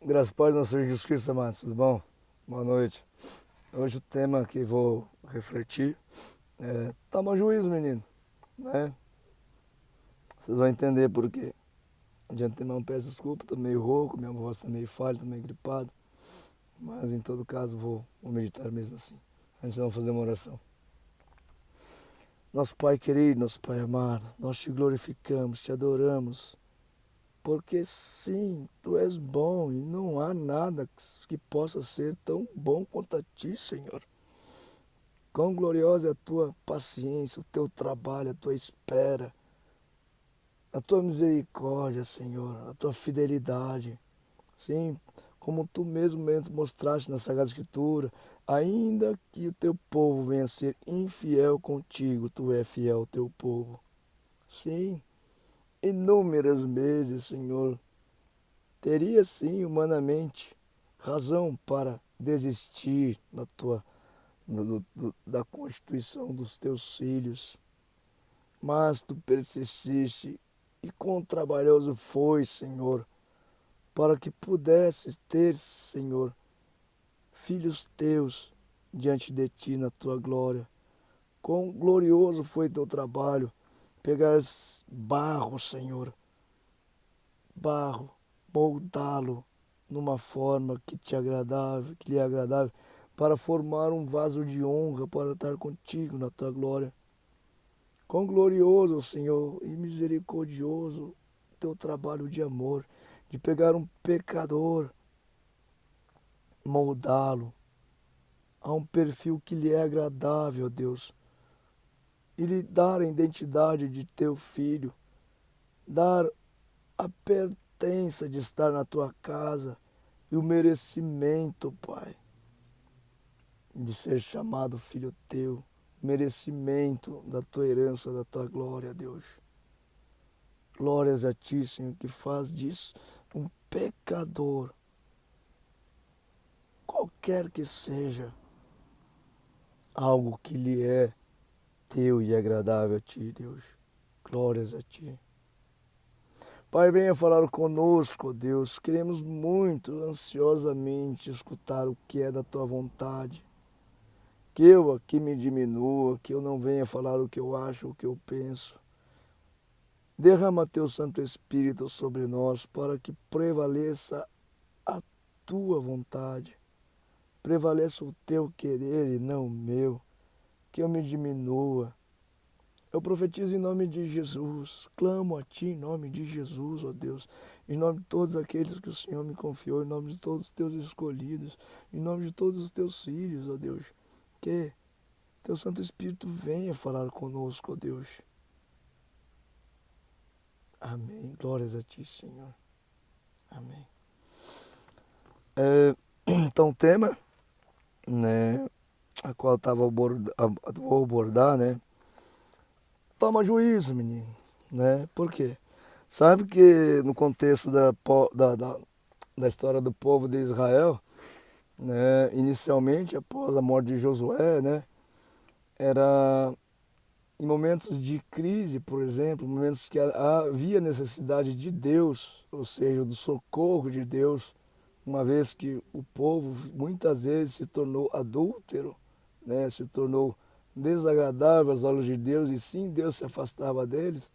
Graças a Deus, nosso Senhor Jesus Cristo, amados, tudo bom? Boa noite. Hoje o tema que vou refletir é toma juízo, menino, né? Vocês vão entender por quê. De antemão peço desculpa, tô meio rouco, minha voz tá meio falha, tô meio gripado, mas em todo caso vou meditar mesmo assim. Antes vamos fazer uma oração. Nosso Pai querido, nosso Pai amado, nós te glorificamos, te adoramos, porque sim, tu és bom e não há nada que possa ser tão bom quanto a ti, Senhor. Quão gloriosa é a tua paciência, o teu trabalho, a tua espera, a tua misericórdia, Senhor, a tua fidelidade. Sim, como tu mesmo mostraste na Sagrada Escritura, ainda que o teu povo venha a ser infiel contigo, tu és fiel ao teu povo. Sim, inúmeras vezes, Senhor, teria sim, humanamente, razão para desistir da constituição dos teus filhos. Mas tu persististe e quão trabalhoso foi, Senhor, para que pudesses ter, Senhor, filhos teus diante de ti na tua glória. Quão glorioso foi teu trabalho, pegares barro, Senhor, barro, moldá-lo numa forma que te agradável, que lhe é agradável, para formar um vaso de honra para estar contigo na tua glória. Quão glorioso, Senhor, e misericordioso teu trabalho de amor, de pegar um pecador, moldá-lo a um perfil que lhe é agradável, Deus, e lhe dar a identidade de teu filho, dar a pertença de estar na tua casa e o merecimento, Pai, de ser chamado filho teu, merecimento da tua herança, da tua glória, Deus. Glórias a ti, Senhor, que faz disso um pecador, qualquer que seja, algo que lhe é teu e agradável a ti, Deus. Glórias a ti. Pai, venha falar conosco, Deus. Queremos muito, ansiosamente, escutar o que é da tua vontade. Que eu aqui me diminua, que eu não venha falar o que eu acho, o que eu penso. Derrama teu Santo Espírito sobre nós para que prevaleça a tua vontade. Prevaleça o teu querer e não o meu. Que eu me diminua. Eu profetizo em nome de Jesus. Clamo a ti em nome de Jesus, ó Deus. Em nome de todos aqueles que o Senhor me confiou. Em nome de todos os teus escolhidos. Em nome de todos os teus filhos, ó Deus. Que teu Santo Espírito venha falar conosco, ó Deus. Amém. Glórias a ti, Senhor. Amém. Então, o tema, né, a qual vou abordar, né? Toma juízo, menino, né? Por quê? Sabe que no contexto da história do povo de Israel, né, inicialmente, após a morte de Josué, né, era em momentos de crise, por exemplo, momentos que havia necessidade de Deus, ou seja, do socorro de Deus, uma vez que o povo muitas vezes se tornou adúltero, né, se tornou desagradável aos olhos de Deus e sim Deus se afastava deles.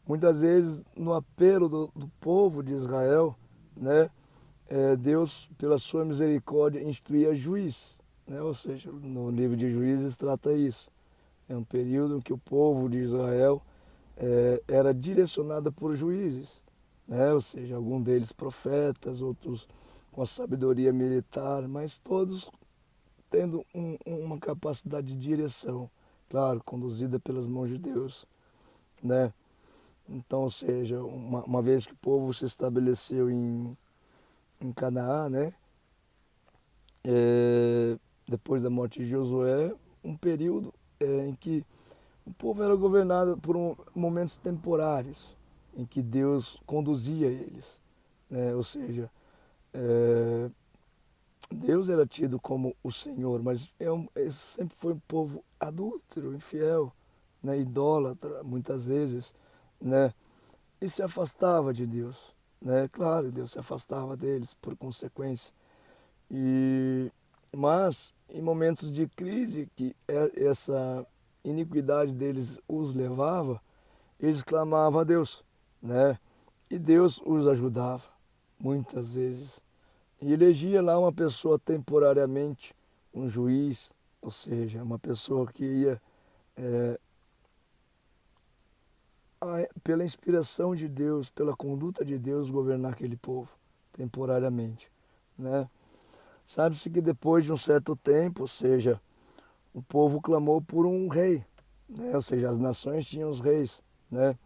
Muitas vezes no apelo do povo de Israel, né, Deus, pela sua misericórdia, instituía juiz, né, ou seja, no livro de Juízes trata isso. É um período em que o povo de Israel era direcionado por juízes, né, ou seja, alguns deles profetas, outros com a sabedoria militar, mas todos tendo uma capacidade de direção, claro, conduzida pelas mãos de Deus, né? Então, ou seja, uma vez que o povo se estabeleceu em Canaã, né? Depois da morte de Josué, um período em que o povo era governado por momentos temporários, em que Deus conduzia eles, né? Ou seja, é, Deus era tido como o Senhor, mas sempre foi um povo adúltero, infiel, né? Idólatra, muitas vezes, né? E se afastava de Deus. né? Claro, Deus se afastava deles por consequência. E mas em momentos de crise que essa iniquidade deles os levava, eles clamavam a Deus, né? E Deus os ajudava muitas vezes. E elegia lá uma pessoa temporariamente, um juiz, ou seja, uma pessoa que ia pela inspiração de Deus, pela conduta de Deus, governar aquele povo temporariamente, né? Sabe-se que depois de um certo tempo, ou seja, o povo clamou por um rei, né? Ou seja, as nações tinham os reis, né?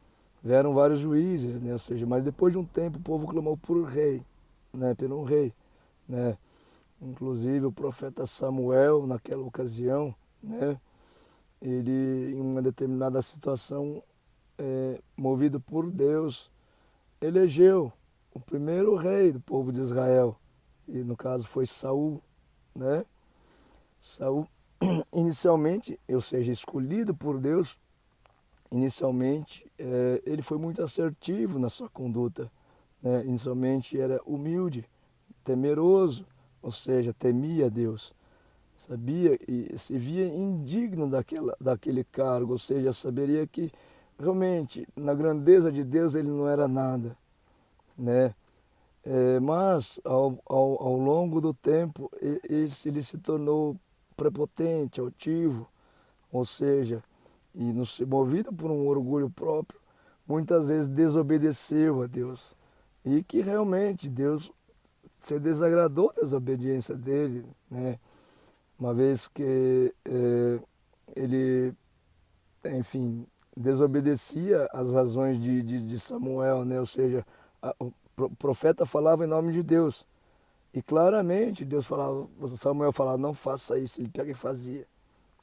Vieram vários juízes, né? Ou seja, mas depois de um tempo o povo clamou por um rei, né? Por um rei, né? Inclusive o profeta Samuel, naquela ocasião, né? Ele, em uma determinada situação, movido por Deus, elegeu o primeiro rei do povo de Israel, e no caso foi Saul, né? Saul, inicialmente, ou seja, escolhido por Deus, inicialmente, ele foi muito assertivo na sua conduta, né? Inicialmente era humilde, temeroso, ou seja, temia Deus, sabia e se via indigno daquele cargo, ou seja, saberia que realmente na grandeza de Deus ele não era nada, né? Mas ao longo do tempo ele se tornou prepotente, altivo, ou seja, e movido por um orgulho próprio, muitas vezes desobedeceu a Deus. E que realmente Deus se desagradou da desobediência dele, né? Uma vez que ele, enfim, desobedecia às razões de Samuel, né? Ou seja, o profeta falava em nome de Deus. E claramente Deus falava, Samuel falava, não faça isso, ele pega e fazia,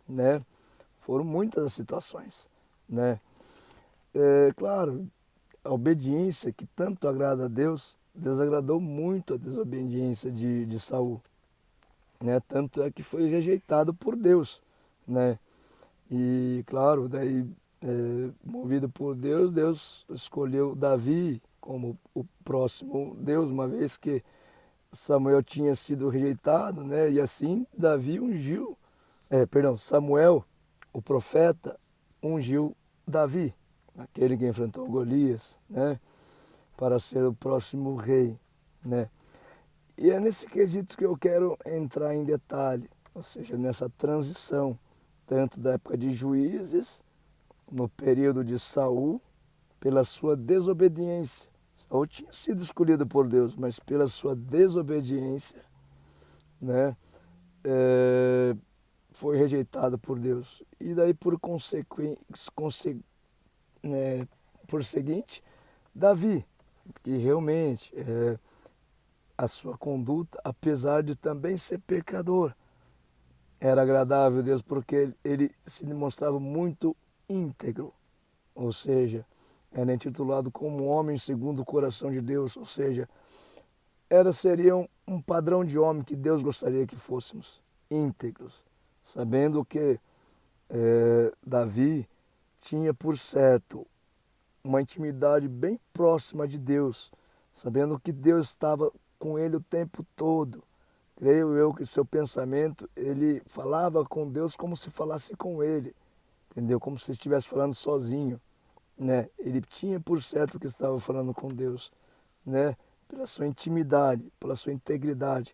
né? Foram muitas as situações, né? Claro, a obediência que tanto agrada a Deus desagradou muito a desobediência de Saul, né? Tanto é que foi rejeitado por Deus, né? E claro, daí movido por Deus, Deus escolheu Davi como o próximo Deus, uma vez que Samuel tinha sido rejeitado, né? E assim Davi ungiu, Samuel, o profeta, ungiu Davi, aquele que enfrentou Golias, né? Para ser o próximo rei, né? E é nesse quesito que eu quero entrar em detalhe, ou seja, nessa transição, tanto da época de Juízes, no período de Saul, pela sua desobediência. Saul tinha sido escolhido por Deus, mas pela sua desobediência, né, foi rejeitado por Deus. E daí, né, por seguinte, Davi, que realmente a sua conduta, apesar de também ser pecador, era agradável a Deus porque ele se demonstrava muito íntegro, ou seja, era intitulado como homem segundo o coração de Deus, ou seja, seria um padrão de homem que Deus gostaria que fôssemos, íntegros, sabendo que Davi tinha por certo uma intimidade bem próxima de Deus, sabendo que Deus estava com ele o tempo todo. Creio eu que seu pensamento, ele falava com Deus como se falasse com ele, entendeu? Como se estivesse falando sozinho, né? Ele tinha por certo que estava falando com Deus, né? Pela sua intimidade, pela sua integridade.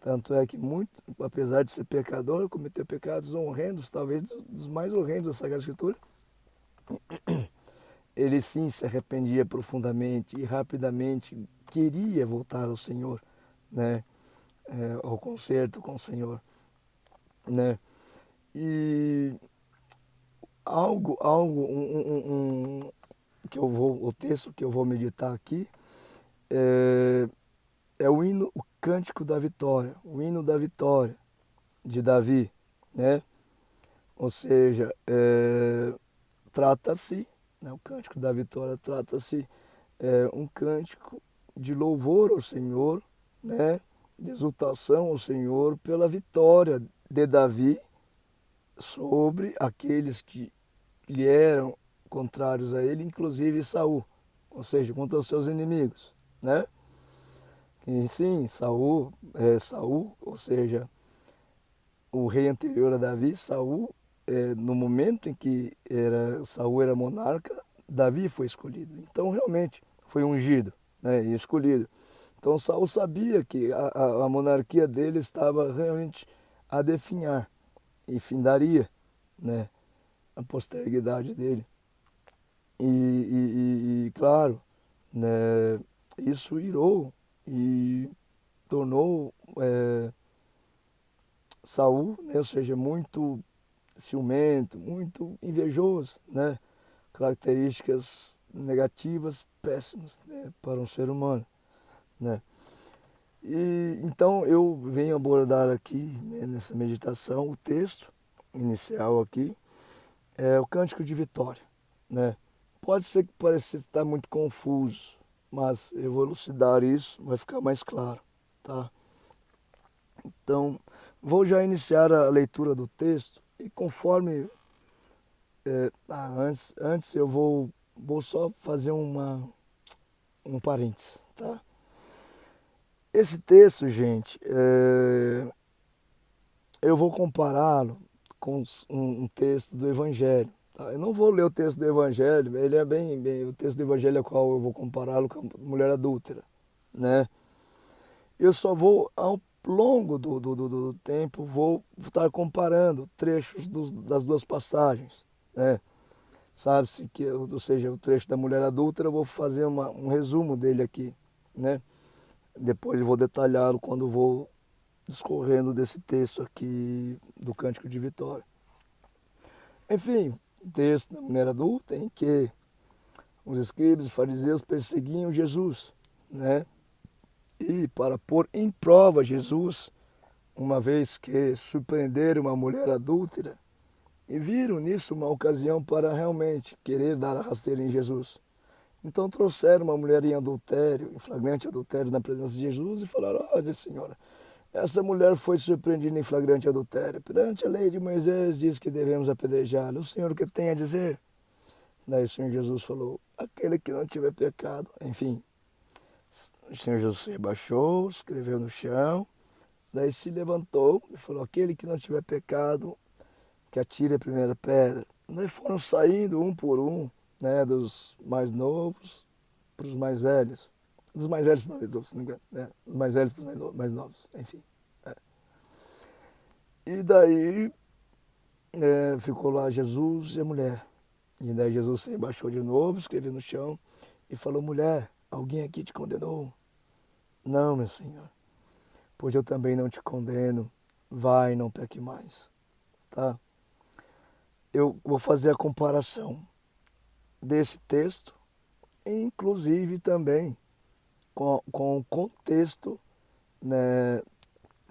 Tanto é que muito, apesar de ser pecador, cometeu pecados horrendos, talvez dos mais horrendos da Sagrada Escritura. Ele sim se arrependia profundamente e rapidamente queria voltar ao Senhor, né? Ao concerto com o Senhor, né? E o texto que eu vou meditar aqui é, é o cântico da vitória, o hino da vitória de Davi, né? Ou seja, trata-se, né, o cântico da vitória trata-se um cântico de louvor ao Senhor, né? De exultação ao Senhor pela vitória de Davi sobre aqueles que eram contrários a ele, inclusive Saul, ou seja, contra os seus inimigos, né? E sim, Saul, ou seja, o rei anterior a Davi, Saul, no momento em que Saul era monarca, Davi foi escolhido. Então realmente foi ungido, né, e escolhido. Então Saul sabia que a monarquia dele estava realmente a definhar e findaria, né, a posteridade dele. Claro, né, isso irou e tornou Saul, né, ou seja, muito ciumento, muito invejoso, né? Características negativas, péssimas, né, para um ser humano, né? E então eu venho abordar aqui, né, nessa meditação, o texto inicial aqui é o Cântico de Vitória, né? Pode ser que pareça estar muito confuso, mas eu vou elucidar isso, vai ficar mais claro, tá? Então, vou já iniciar a leitura do texto e conforme antes eu vou só fazer um parênteses, tá? Esse texto, gente, eu vou compará-lo com um texto do Evangelho. Tá? Eu não vou ler o texto do Evangelho, ele é bem o texto do Evangelho ao qual eu vou compará-lo com a mulher adúltera, né? Eu só vou, ao longo do tempo, vou estar comparando trechos das duas passagens, né? Sabe-se que, ou seja, o trecho da mulher adúltera, eu vou fazer um resumo dele aqui, né? Depois eu vou detalhá-lo quando vou discorrendo desse texto aqui do Cântico de Vitória. Enfim, o texto da mulher adulta em que os escribas e fariseus perseguiam Jesus, né? E para pôr em prova Jesus, uma vez que surpreenderam uma mulher adúltera e viram nisso uma ocasião para realmente querer dar a rasteira em Jesus. Então trouxeram uma mulher em adultério, em flagrante adultério na presença de Jesus e falaram: olha, senhora, essa mulher foi surpreendida em flagrante adultério. Perante a lei de Moisés diz que devemos apedrejá-la. O Senhor o que tem a dizer? Daí o Senhor Jesus falou: aquele que não tiver pecado. Enfim, o Senhor Jesus se rebaixou, escreveu no chão, daí se levantou e falou: aquele que não tiver pecado, que atire a primeira pedra. Daí foram saindo um por um, né, dos mais novos para os mais velhos. Dos mais velhos para os mais novos, se não me engano, né? Dos mais velhos para os mais novos, enfim. É. E daí ficou lá Jesus e a mulher. E daí Jesus se rebaixou de novo, escreveu no chão e falou: mulher, alguém aqui te condenou? Não, meu Senhor, pois eu também não te condeno. Vai, não peque mais. Tá? Eu vou fazer a comparação desse texto, inclusive também com o contexto, né,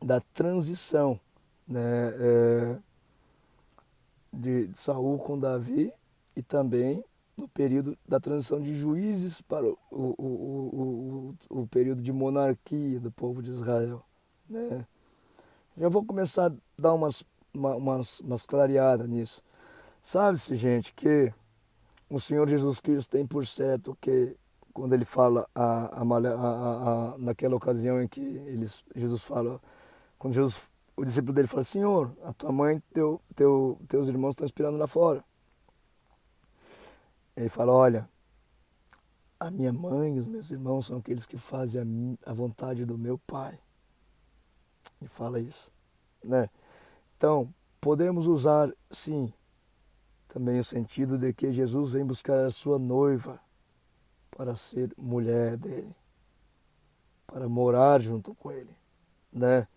da transição, né, de Saul com Davi e também no período da transição de juízes para o período de monarquia do povo de Israel, né? Já vou começar a dar umas clareadas nisso. Sabe-se, gente, que o Senhor Jesus Cristo tem por certo que quando ele fala naquela ocasião em que Jesus fala, quando o discípulo dele fala: Senhor, a tua mãe e teus irmãos estão esperando lá fora. Ele fala: olha, a minha mãe e os meus irmãos são aqueles que fazem a vontade do meu Pai. Ele fala isso, né? Então, podemos usar, sim, também o sentido de que Jesus vem buscar a sua noiva para ser mulher dele, para morar junto com ele, né?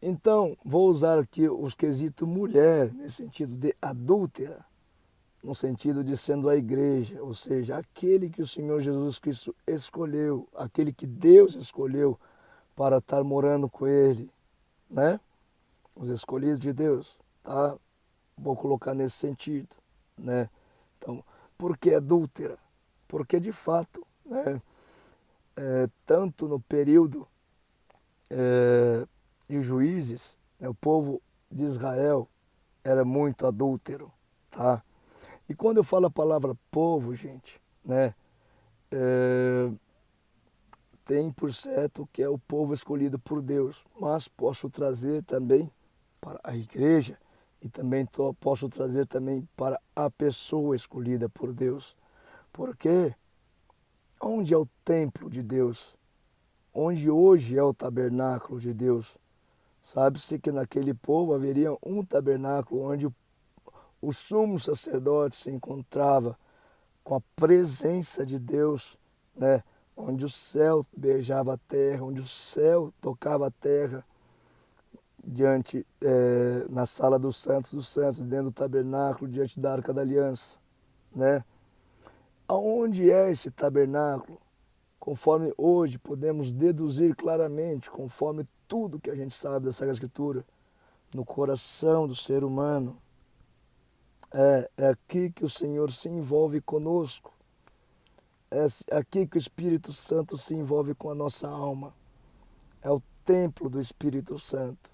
Então, vou usar aqui os quesitos mulher, nesse sentido de adúltera, no sentido de sendo a igreja, ou seja, aquele que o Senhor Jesus Cristo escolheu, aquele que Deus escolheu para estar morando com ele, né? Os escolhidos de Deus, tá? Vou colocar nesse sentido, né? Então, por que adúltera? Porque de fato, né, tanto no período de juízes, né, o povo de Israel era muito adúltero, tá? E quando eu falo a palavra povo, gente, né, tem por certo que é o povo escolhido por Deus, mas posso trazer também para a igreja e também posso trazer também para a pessoa escolhida por Deus. Porque onde é o templo de Deus? Onde hoje é o tabernáculo de Deus? Sabe-se que naquele povo haveria um tabernáculo onde o sumo sacerdote se encontrava com a presença de Deus, né? Onde o céu beijava a terra, onde o céu tocava a terra, na sala dos santos, dentro do tabernáculo, diante da Arca da Aliança, né? Aonde é esse tabernáculo? Conforme hoje podemos deduzir claramente, conforme tudo que a gente sabe da Sagrada Escritura, no coração do ser humano. É aqui que o Senhor se envolve conosco. É aqui que o Espírito Santo se envolve com a nossa alma. É o templo do Espírito Santo.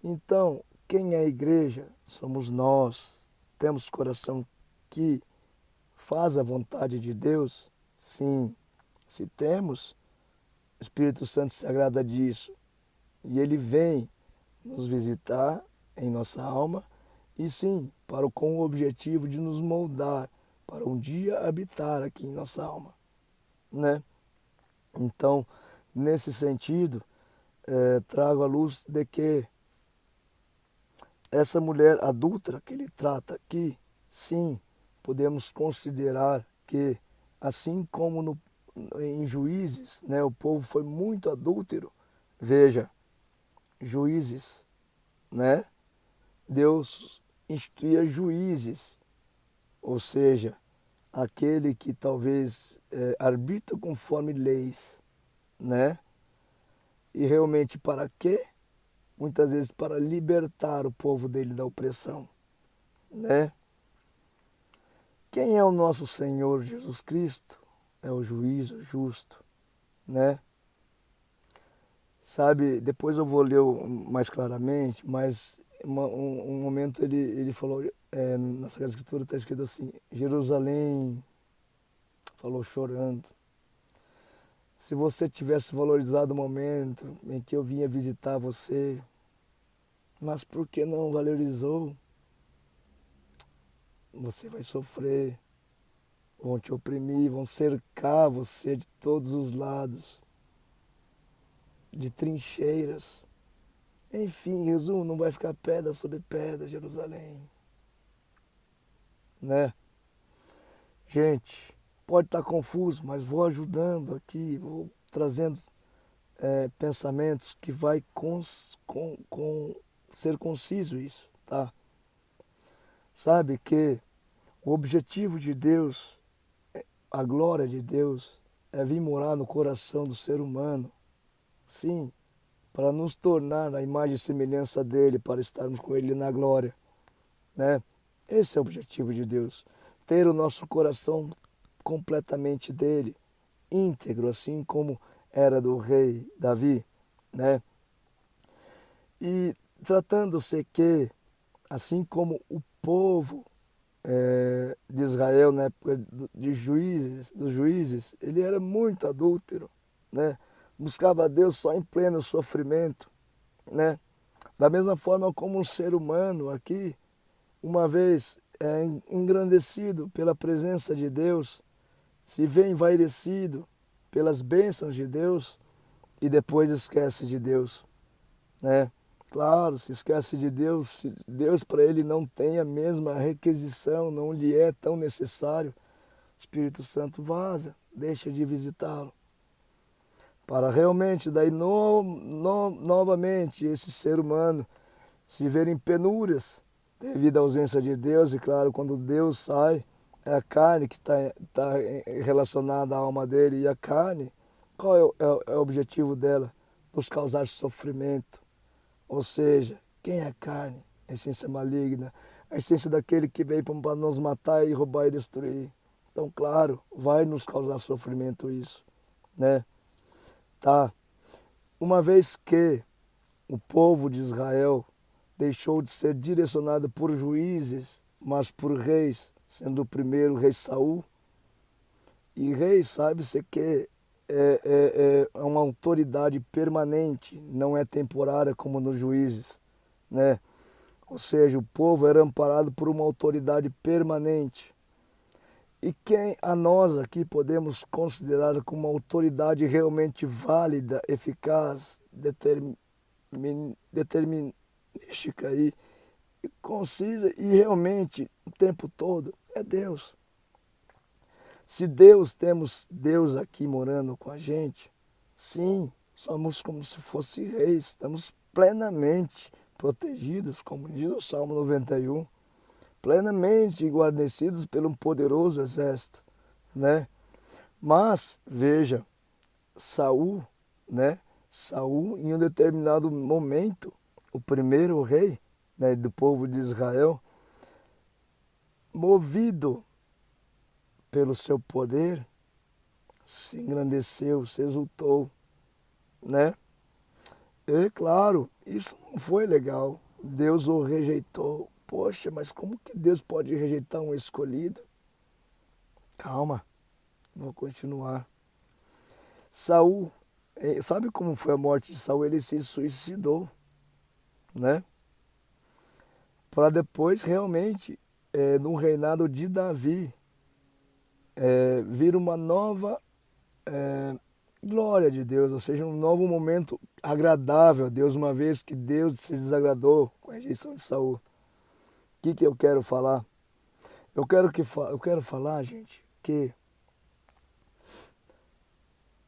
Então, quem é a igreja? Somos nós. Temos coração que faz a vontade de Deus? Sim. Se temos, o Espírito Santo se agrada disso. E ele vem nos visitar em nossa alma e sim, com o objetivo de nos moldar para um dia habitar aqui em nossa alma, né? Então, nesse sentido, trago à luz de que essa mulher adúltera que ele trata aqui, sim, podemos considerar que, assim como em Juízes, né, o povo foi muito adúltero. Veja, Juízes, né? Deus instituía juízes, ou seja, aquele que talvez arbitra conforme leis, né? E realmente para quê? Muitas vezes para libertar o povo dele da opressão, né? Quem é o nosso Senhor Jesus Cristo? É o juízo justo, né? Sabe, depois eu vou ler mais claramente, mas um momento ele falou, na Sagrada Escritura está escrito assim, Jerusalém, falou chorando, se você tivesse valorizado o momento em que eu vinha visitar você, mas por que não valorizou? Você vai sofrer, vão te oprimir, vão cercar você de todos os lados, de trincheiras. Enfim, em resumo, não vai ficar pedra sobre pedra, Jerusalém, né? Gente, pode estar confuso, mas vou ajudando aqui, vou trazendo pensamentos que vai ser conciso isso, tá? Sabe que o objetivo de Deus, a glória de Deus, é vir morar no coração do ser humano, sim, para nos tornar a imagem e semelhança dele, para estarmos com ele na glória, né? Esse é o objetivo de Deus, ter o nosso coração completamente dele, íntegro, assim como era do rei Davi, né? E tratando-se que, assim como o povo de Israel na época dos juízes, ele era muito adúltero, né? Buscava a Deus só em pleno sofrimento, né? Da mesma forma como um ser humano aqui, uma vez engrandecido pela presença de Deus, se vê envaidecido pelas bênçãos de Deus e depois esquece de Deus, né? Claro, se esquece de Deus, se Deus para ele não tem a mesma requisição, não lhe é tão necessário, o Espírito Santo vaza, deixa de visitá-lo. Para realmente, daí novamente, esse ser humano se ver em penúrias devido à ausência de Deus, e claro, quando Deus sai, é a carne que está relacionada à alma dele, e a carne, qual é o objetivo dela? Nos causar sofrimento. Ou seja, quem é a carne? A essência maligna, a essência daquele que veio para nos matar e roubar e destruir. Então, claro, vai nos causar sofrimento isso, né? Tá. Uma vez que o povo de Israel deixou de ser direcionado por juízes, mas por reis, sendo o primeiro o rei Saul. E rei, sabe-se que é uma autoridade permanente, não é temporária como nos juízes, né? Ou seja, o povo era amparado por uma autoridade permanente. E quem a nós aqui podemos considerar como uma autoridade realmente válida, eficaz, determinística e concisa e realmente o tempo todo é Deus. Se temos Deus aqui morando com a gente, sim, somos como se fosse reis, estamos plenamente protegidos, como diz o Salmo 91, plenamente guarnecidos pelo poderoso exército, né? Mas, veja, Saul, né? Saul, em um determinado momento, o primeiro rei, né, do povo de Israel, movido pelo seu poder, se engrandeceu, se exultou, né? E claro, isso não foi legal. Deus o rejeitou. Poxa, mas como que Deus pode rejeitar um escolhido? Calma, vou continuar. Saul, sabe como foi a morte de Saul? Ele se suicidou, né? Para depois realmente, no reinado de Davi, vir uma nova glória de Deus, ou seja, um novo momento agradável a Deus, uma vez que Deus se desagradou com a rejeição de Saul. O que eu quero falar? Eu quero falar, gente, que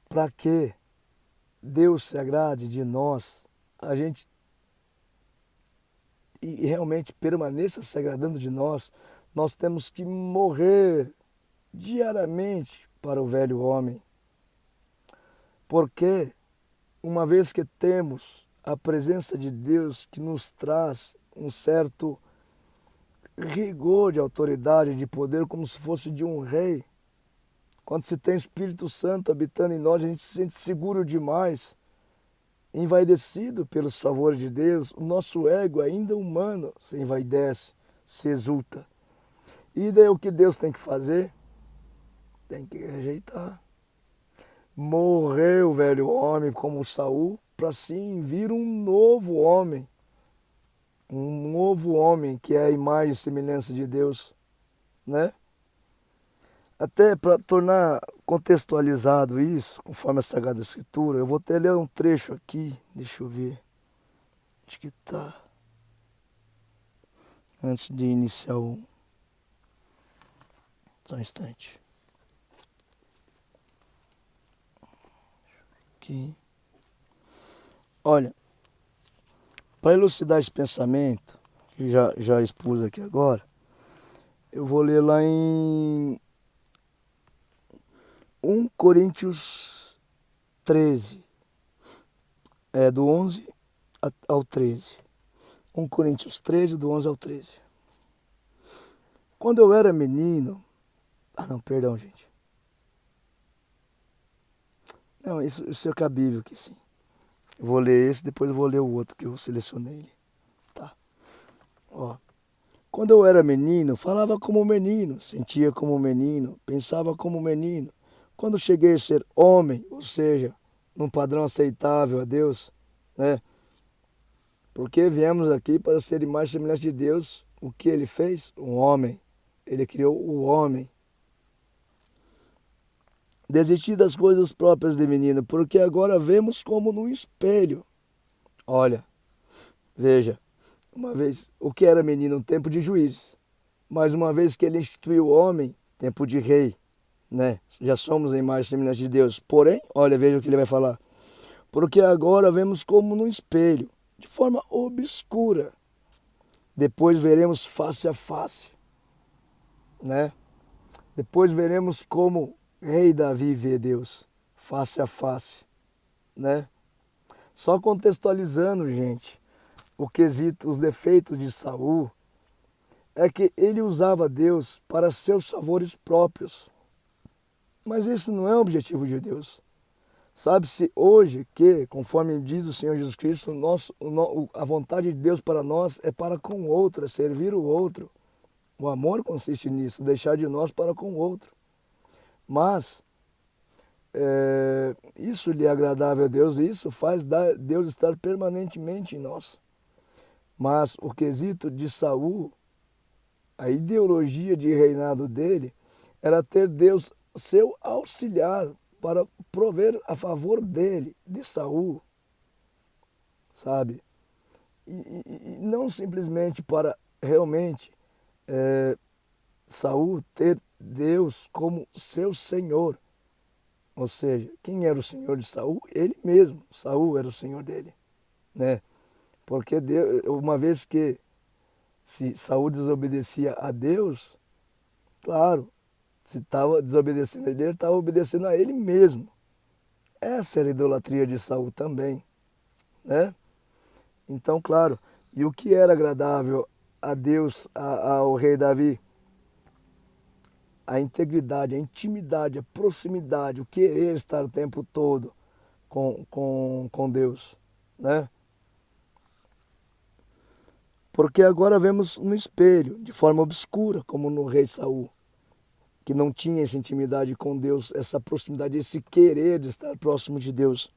para que Deus se agrade de nós, a gente e realmente permaneça se agradando de nós, nós temos que morrer diariamente para o velho homem. Porque uma vez que temos a presença de Deus que nos traz um certo rigor de autoridade, de poder, como se fosse de um rei, quando se tem Espírito Santo habitando em nós, a gente se sente seguro demais, envaidecido pelos favores de Deus, o nosso ego, ainda humano, se envaidece, se exulta. E daí o que Deus tem que fazer? Tem que rejeitar. Morrer o velho homem como Saul, para sim vir um novo homem. Um novo homem que é a imagem e semelhança de Deus, né? Até para tornar contextualizado isso, conforme a Sagrada Escritura, eu vou até ler um trecho aqui, deixa eu ver. Acho que tá. Antes de iniciar o. Só um instante. Aqui. Olha, para elucidar esse pensamento, que já expus aqui agora, eu vou ler lá em 1 Coríntios 13, do 11 ao 13. 1 Coríntios 13, do 11 ao 13. Quando eu era menino... não, perdão, gente. Não, isso é cabível aqui, sim. Eu vou ler esse, depois eu vou ler o outro que eu selecionei. Tá. Ó. Quando eu era menino, falava como menino, sentia como menino, pensava como menino. Quando cheguei a ser homem, ou seja, num padrão aceitável a Deus, né? Porque viemos aqui para ser imagem e semelhança de Deus. O que ele fez? Um homem. Ele criou o homem. Desisti das coisas próprias de menino, porque agora vemos como num espelho. Olha, veja, uma vez, o que era menino? Um tempo de juízo. Mas uma vez que ele instituiu o homem, tempo de rei, né? Já somos a imagem e semelhança de Deus. Porém, olha, veja o que ele vai falar. Porque agora vemos como num espelho, de forma obscura. Depois veremos face a face, né? Depois veremos como rei Davi vê Deus, face a face, né? Só contextualizando, gente, o quesito, os defeitos de Saul, é que ele usava Deus para seus favores próprios. Mas esse não é o objetivo de Deus. Sabe-se hoje que, conforme diz o Senhor Jesus Cristo, a vontade de Deus para nós é para com o outro, é servir o outro. O amor consiste nisso, deixar de nós para com o outro. Mas isso lhe é agradável a Deus, e isso faz Deus estar permanentemente em nós. Mas o quesito de Saul, a ideologia de reinado dele, era ter Deus seu auxiliar para prover a favor dele, de Saul, sabe? E não simplesmente para realmente Saul ter Deus como seu Senhor. Ou seja, quem era o Senhor de Saul? Ele mesmo. Saul era o Senhor dele, né? Porque Deus, uma vez que se Saul desobedecia a Deus, claro, se estava desobedecendo a ele estava obedecendo a ele mesmo. Essa era a idolatria de Saul também, né? Então, claro, e o que era agradável a Deus, ao rei Davi? A integridade, a intimidade, a proximidade, o querer estar o tempo todo com Deus, né? Porque agora vemos no espelho, de forma obscura, como no rei Saul, que não tinha essa intimidade com Deus, essa proximidade, esse querer de estar próximo de Deus.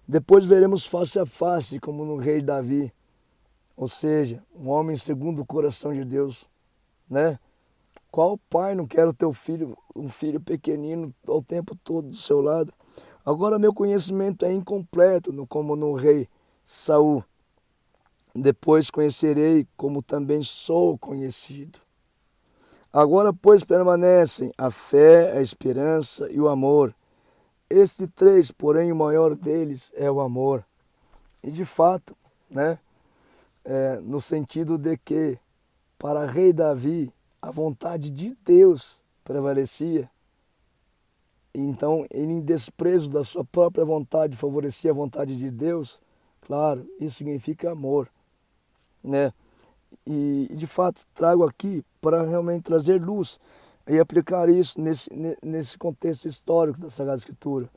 Depois veremos face a face, como no rei Davi, ou seja, um homem segundo o coração de Deus, né? Qual pai não quer o teu filho, um filho pequenino, ao tempo todo do seu lado? Agora meu conhecimento é incompleto, como no rei Saul. Depois conhecerei como também sou conhecido. Agora, pois, permanecem a fé, a esperança e o amor. Estes três, porém, o maior deles é o amor. E de fato, né, no sentido de que, para rei Davi, a vontade de Deus prevalecia. Então, ele, em desprezo da sua própria vontade, favorecia a vontade de Deus. Claro, isso significa amor, né? E de fato, trago aqui para realmente trazer luz e aplicar isso nesse contexto histórico da Sagrada Escritura.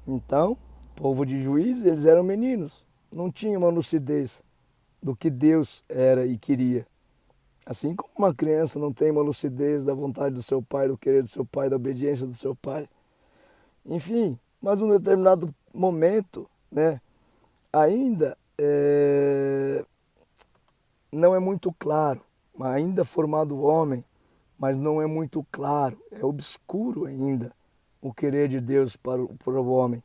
Então, povo de Juízes, eles eram meninos, não tinham uma lucidez do que Deus era e queria. Assim como uma criança não tem uma lucidez da vontade do seu pai, do querer do seu pai, da obediência do seu pai. Enfim, mas num determinado momento, né, ainda não é muito claro, ainda formado homem, mas não é muito claro, é obscuro ainda o querer de Deus para o homem.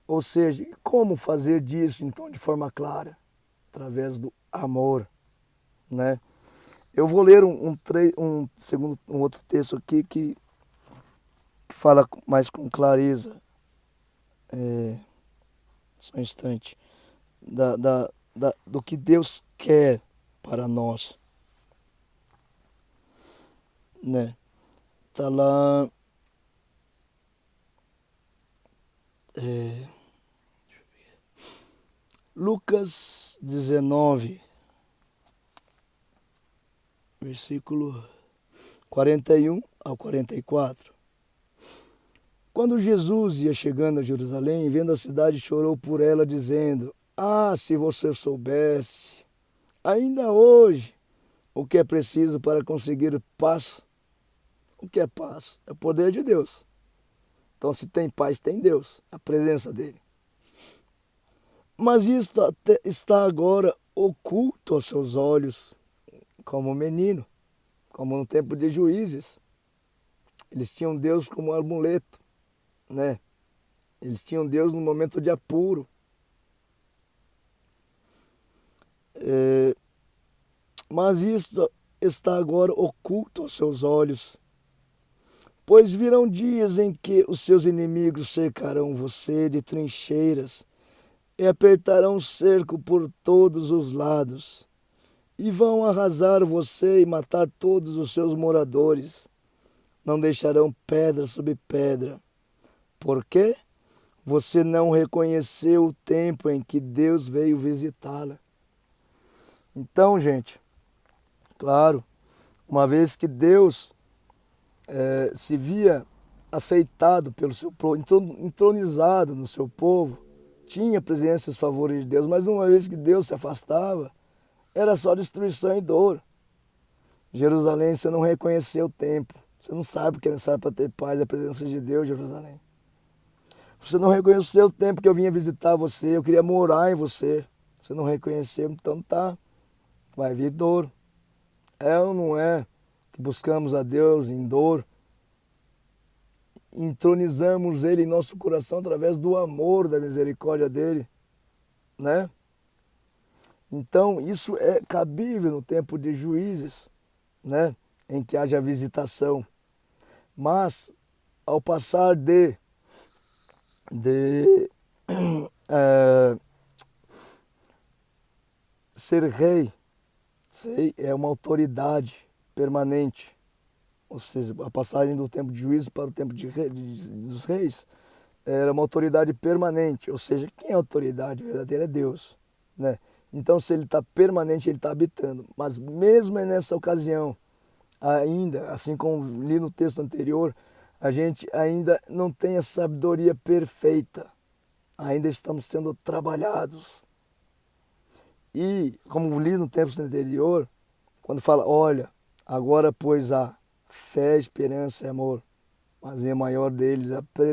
Ou seja, como fazer disso então de forma clara? Através do amor, né? Eu vou ler um outro texto aqui que fala mais com clareza, só um instante, do que Deus quer para nós, né? Tá lá, Lucas 19, versículo 41 ao 44. Quando Jesus ia chegando a Jerusalém, vendo a cidade, chorou por ela, dizendo: Ah, se você soubesse, ainda hoje, o que é preciso para conseguir paz. O que é paz? É o poder de Deus. Então, se tem paz, tem Deus, a presença dele. Mas isto está agora oculto aos seus olhos, como menino, como no tempo de Juízes. Eles tinham Deus como amuleto, né? Eles tinham Deus no momento de apuro. Mas isto está agora oculto aos seus olhos. Pois virão dias em que os seus inimigos cercarão você de trincheiras e apertarão o cerco por todos os lados, e vão arrasar você e matar todos os seus moradores. Não deixarão pedra sobre pedra. Por quê? Você não reconheceu o tempo em que Deus veio visitá-la. Então, gente, claro, uma vez que Deus se via aceitado pelo seu povo, entronizado no seu povo, tinha presença e os favores de Deus, mas uma vez que Deus se afastava, era só destruição e dor. Jerusalém, você não reconheceu o tempo, você não sabe o que é necessário para ter paz, a presença de Deus, Jerusalém. Você não reconheceu o tempo que eu vinha visitar você, eu queria morar em você. Você não reconheceu, então tá, vai vir dor. É ou não é que buscamos a Deus em dor? Entronizamos Ele em nosso coração através do amor, da misericórdia dEle, né? Então, isso é cabível no tempo de juízes, né? Em que haja visitação. Mas, ao passar de ser rei, é uma autoridade permanente. Ou seja, a passagem do tempo de juízo para o tempo dos reis era uma autoridade permanente. Ou seja, quem é a autoridade verdadeira é Deus, né? Então, se ele está permanente, ele está habitando. Mas mesmo nessa ocasião, ainda, assim como li no texto anterior, a gente ainda não tem a sabedoria perfeita. Ainda estamos sendo trabalhados. E, como li no texto anterior, quando fala, olha, agora pois há fé, esperança e amor, mas o maior deles,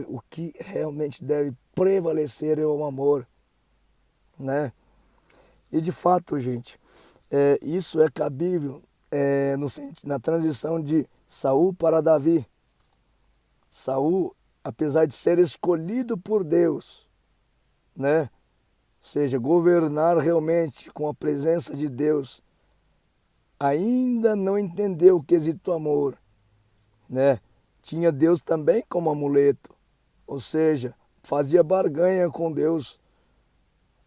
o que realmente deve prevalecer é o amor, né? E de fato, gente, isso é cabível na transição de Saul para Davi. Saul, apesar de ser escolhido por Deus, né? Ou seja, governar realmente com a presença de Deus, ainda não entendeu o quesito amor, né? Tinha Deus também como amuleto, ou seja, fazia barganha com Deus,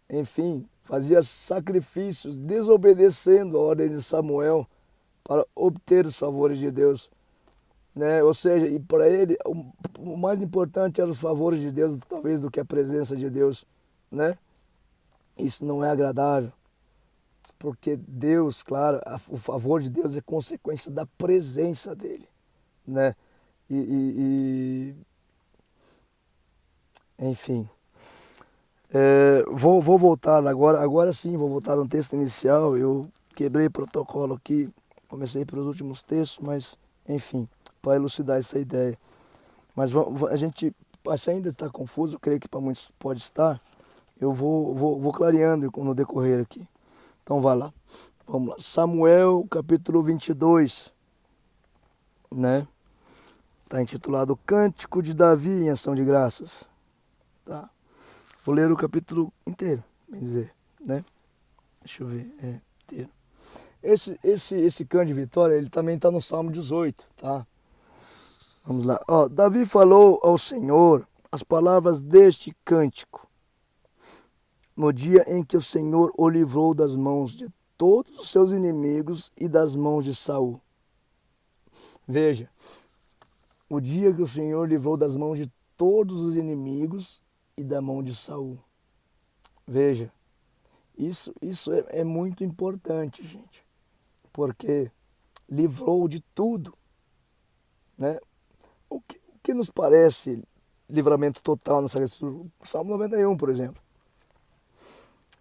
enfim, fazia sacrifícios, desobedecendo a ordem de Samuel para obter os favores de Deus, né? Ou seja, e para ele o mais importante eram os favores de Deus, talvez, do que a presença de Deus, né? Isso não é agradável, porque Deus, claro, o favor de Deus é consequência da presença dele, né? Enfim, vou voltar agora sim, vou voltar no texto inicial. Eu quebrei protocolo aqui, comecei pelos últimos textos, mas enfim, para elucidar essa ideia. Mas a gente, se ainda está confuso, creio que para muitos pode estar, eu vou clareando no decorrer aqui. Então vai lá, vamos lá. Samuel capítulo 22, né? Está intitulado Cântico de Davi em Ação de Graças. Tá? Vou ler o capítulo inteiro, bem dizer, né? Deixa eu ver, inteiro. Esse cântico de vitória, ele também está no Salmo 18, tá? Vamos lá. Ó, Davi falou ao Senhor as palavras deste cântico no dia em que o Senhor o livrou das mãos de todos os seus inimigos e das mãos de Saul. Veja, o dia que o Senhor livrou das mãos de todos os inimigos e da mão de Saul. Veja, isso é muito importante, gente, porque livrou de tudo, né? O que nos parece livramento total nessa leitura? Salmo 91, por exemplo.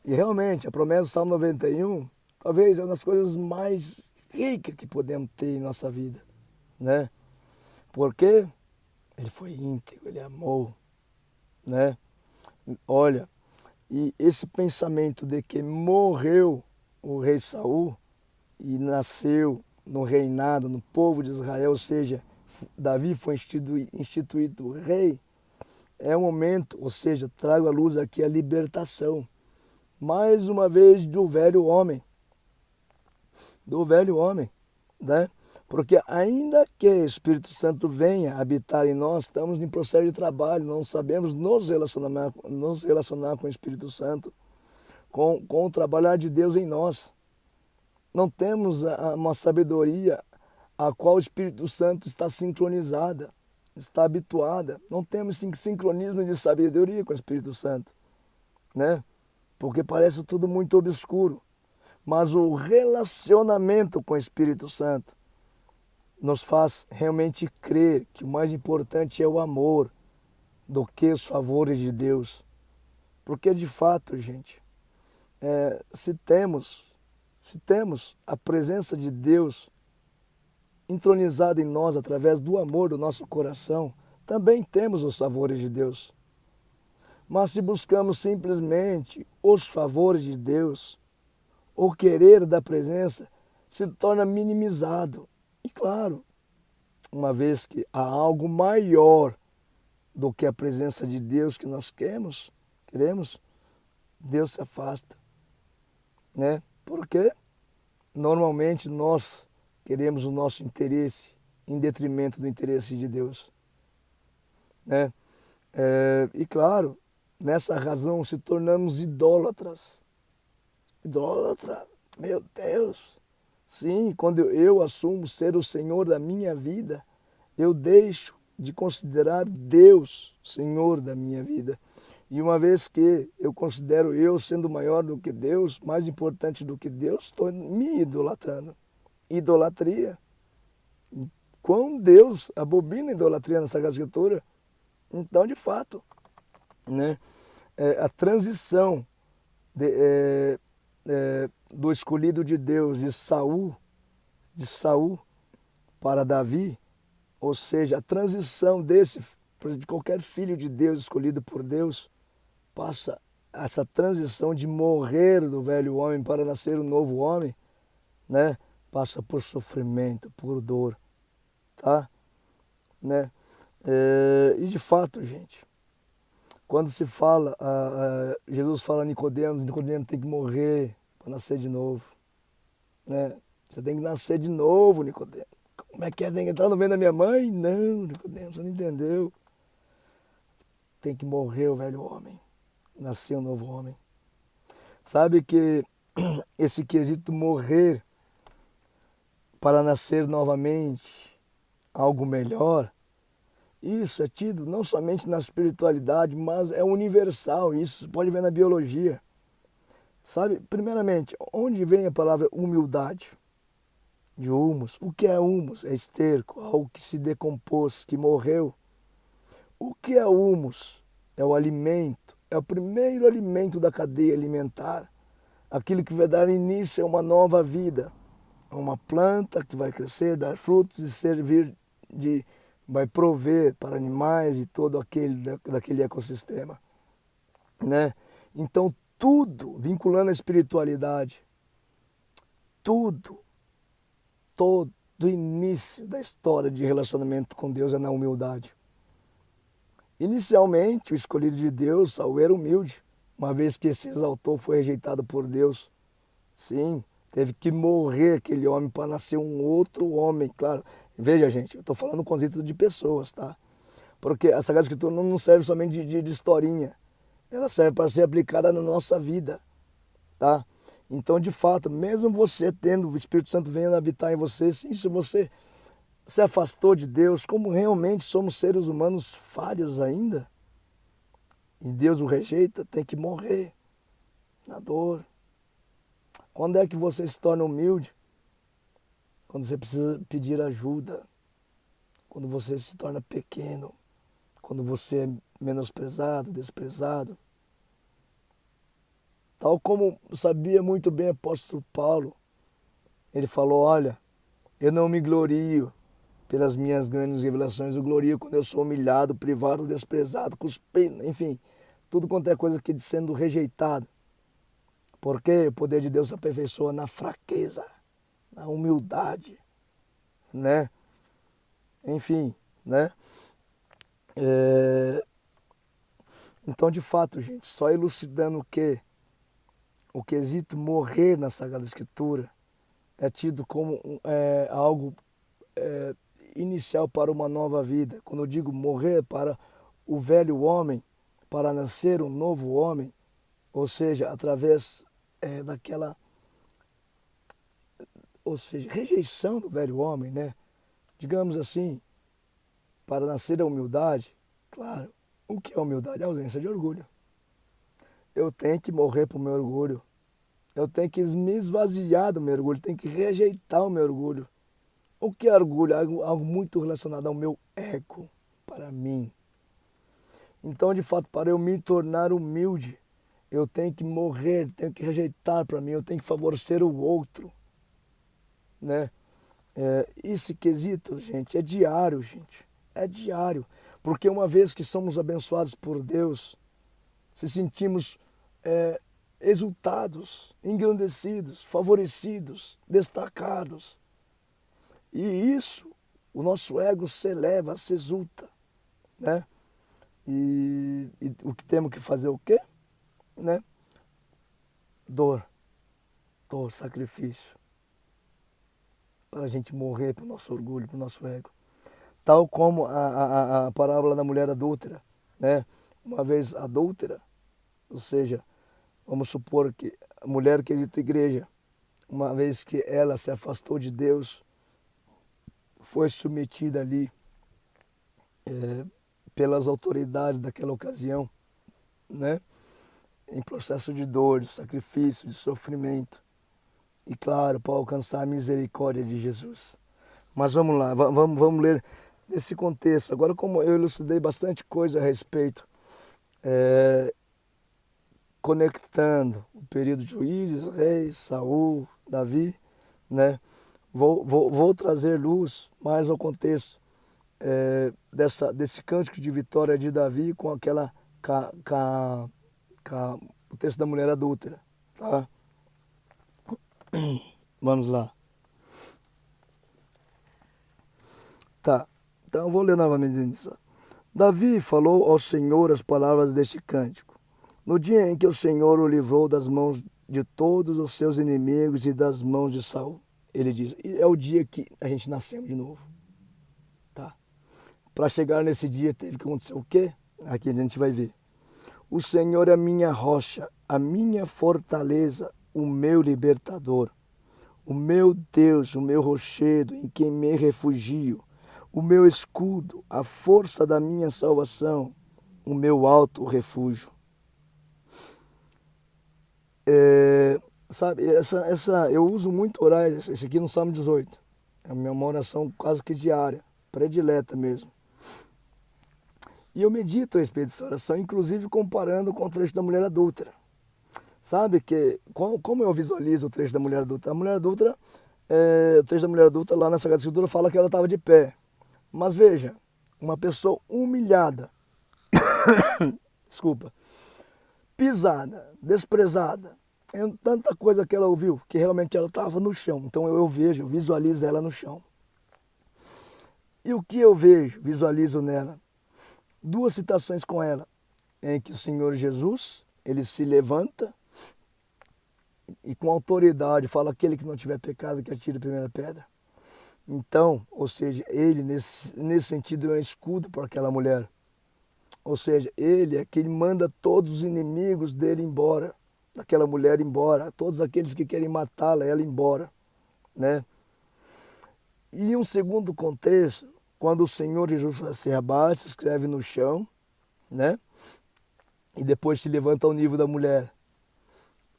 E realmente, a promessa do Salmo 91, talvez é uma das coisas mais ricas que podemos ter em nossa vida, né? Porque ele foi íntegro, ele amou, né? Olha, e esse pensamento de que morreu o rei Saul e nasceu no reinado, no povo de Israel, ou seja, Davi foi instituído rei, é um momento, ou seja, trago à luz aqui a libertação, mais uma vez do velho homem, né? Porque ainda que o Espírito Santo venha habitar em nós, estamos em processo de trabalho, não sabemos nos relacionar com o Espírito Santo, com o trabalhar de Deus em nós. Não temos uma sabedoria a qual o Espírito Santo está sincronizada, está habituada. Não temos sincronismo de sabedoria com o Espírito Santo, né? Porque parece tudo muito obscuro. Mas o relacionamento com o Espírito Santo nos faz realmente crer que o mais importante é o amor do que os favores de Deus. Porque de fato, gente, se temos a presença de Deus entronizada em nós através do amor do nosso coração, também temos os favores de Deus, Mas se buscamos simplesmente os favores de Deus, o querer da presença se torna minimizado. E claro, uma vez que há algo maior do que a presença de Deus que nós queremos, Deus se afasta, né? Porque normalmente nós queremos o nosso interesse em detrimento do interesse de Deus, né? E claro, nessa razão se tornamos idólatras. Idólatra, meu Deus. Sim, quando eu assumo ser o Senhor da minha vida, eu deixo de considerar Deus Senhor da minha vida. E uma vez que eu considero eu sendo maior do que Deus, mais importante do que Deus, estou me idolatrando. Idolatria. Quando Deus abomina a idolatria na Sagrada Escritura, então de fato, né, a transição do escolhido de Deus, de Saul para Davi, ou seja, a transição de qualquer filho de Deus escolhido por Deus, passa essa transição de morrer do velho homem para nascer um novo homem, né? Passa por sofrimento, por dor, tá? Né? E de fato, gente, quando se fala, Jesus fala a Nicodemos tem que morrer para nascer de novo, né? Você tem que nascer de novo, Nicodemos. Como é que é? Tem que entrar no ventre da minha mãe? Não, Nicodemos, você não entendeu. Tem que morrer o velho homem, nascer um novo homem. Sabe que esse quesito morrer para nascer novamente algo melhor, isso é tido não somente na espiritualidade, mas é universal. Isso pode ver na biologia. Sabe, primeiramente, onde vem a palavra humildade? De humus. O que é humus? É esterco, algo que se decompôs, que morreu. O que é humus? É o alimento, é o primeiro alimento da cadeia alimentar. Aquilo que vai dar início a uma nova vida. A uma planta que vai crescer, dar frutos e servir vai prover para animais e todo daquele ecossistema, né? Então tudo, vinculando a espiritualidade, todo início da história de relacionamento com Deus é na humildade. Inicialmente, o escolhido de Deus, Saul, era humilde, uma vez que se exaltou, foi rejeitado por Deus. Sim, teve que morrer aquele homem para nascer um outro homem, claro. Veja, gente, eu estou falando com conceito de pessoas, tá? Porque a Sagrada Escritura não serve somente de historinha. Ela serve para ser aplicada na nossa vida, tá? Então, de fato, mesmo você tendo o Espírito Santo vindo habitar em você, sim, se você se afastou de Deus, como realmente somos seres humanos falhos ainda, e Deus o rejeita, tem que morrer na dor. Quando é que você se torna humilde? Quando você precisa pedir ajuda, quando você se torna pequeno, quando você é menosprezado, desprezado. Tal como sabia muito bem o apóstolo Paulo, ele falou, olha, eu não me glorio pelas minhas grandes revelações, eu glorio quando eu sou humilhado, privado, desprezado, cuspido, enfim, tudo quanto é coisa que sendo rejeitado. Porque o poder de Deus se aperfeiçoa na fraqueza, na humildade, né? Enfim, né? Então, de fato, gente, só elucidando que o quesito morrer na Sagrada Escritura é tido como algo inicial para uma nova vida. Quando eu digo morrer para o velho homem, para nascer um novo homem, ou seja, através daquela, ou seja, rejeição do velho homem, né? Digamos assim, para nascer a humildade, claro, o que é humildade? A ausência de orgulho. Eu tenho que morrer para o meu orgulho. Eu tenho que me esvaziar do meu orgulho, tenho que rejeitar o meu orgulho. O que é orgulho? Algo muito relacionado ao meu ego, para mim. Então, de fato, para eu me tornar humilde, eu tenho que morrer, tenho que rejeitar para mim, eu tenho que favorecer o outro, né? Esse quesito, gente, é diário, gente. É diário. Porque uma vez que somos abençoados por Deus, se sentimos exultados, engrandecidos, favorecidos, destacados. E isso, o nosso ego se eleva, se exulta, né? E o que temos que fazer o quê? Né? Dor, sacrifício, para a gente morrer para o nosso orgulho, para o nosso ego. Tal como a parábola da mulher adúltera, né? Uma vez adúltera, ou seja, vamos supor que a mulher que é dita igreja, uma vez que ela se afastou de Deus, foi submetida ali pelas autoridades daquela ocasião, né? Em processo de dor, de sacrifício, de sofrimento. E claro, para alcançar a misericórdia de Jesus. Mas vamos lá, vamos ler nesse contexto. Agora, como eu elucidei bastante coisa a respeito, conectando o período de Juízes, Reis, Saul, Davi, né? Vou trazer luz mais ao contexto desse cântico de vitória de Davi com aquela o texto da mulher adúltera, tá? Vamos lá. Tá, então eu vou ler novamente isso. Davi falou ao Senhor as palavras deste cântico. No dia em que o Senhor o livrou das mãos de todos os seus inimigos e das mãos de Saul. Ele diz, é o dia que a gente nasceu de novo. Tá? Para chegar nesse dia teve que acontecer o quê? Aqui a gente vai ver. O Senhor é a minha rocha, a minha fortaleza, o meu libertador. O meu Deus, o meu rochedo, em quem me refugio. O meu escudo, a força da minha salvação, o meu alto refúgio. Sabe, eu uso muito orar, esse aqui no Salmo 18. É a minha oração quase que diária, predileta mesmo. E eu medito a respeito dessa oração, inclusive comparando com o trecho da mulher adúltera. Sabe que, como eu visualizo o trecho da mulher adúltera? A mulher adúltera, o trecho da mulher adúltera lá na Sagrada Escritura fala que ela estava de pé. Mas veja, uma pessoa humilhada, desculpa, pisada, desprezada, tanta coisa que ela ouviu, que realmente ela estava no chão. Então eu visualizo ela no chão. E o que eu vejo, visualizo nela? Duas citações com ela, em que o Senhor Jesus, ele se levanta e com autoridade fala, aquele que não tiver pecado, que atire a primeira pedra. Então, ou seja, ele nesse sentido é um escudo para aquela mulher. Ou seja, ele é quem manda todos os inimigos dele embora, daquela mulher embora, todos aqueles que querem matá-la, ela embora, né? E um segundo contexto, quando o Senhor Jesus se abate, se escreve no chão, né? E depois se levanta ao nível da mulher.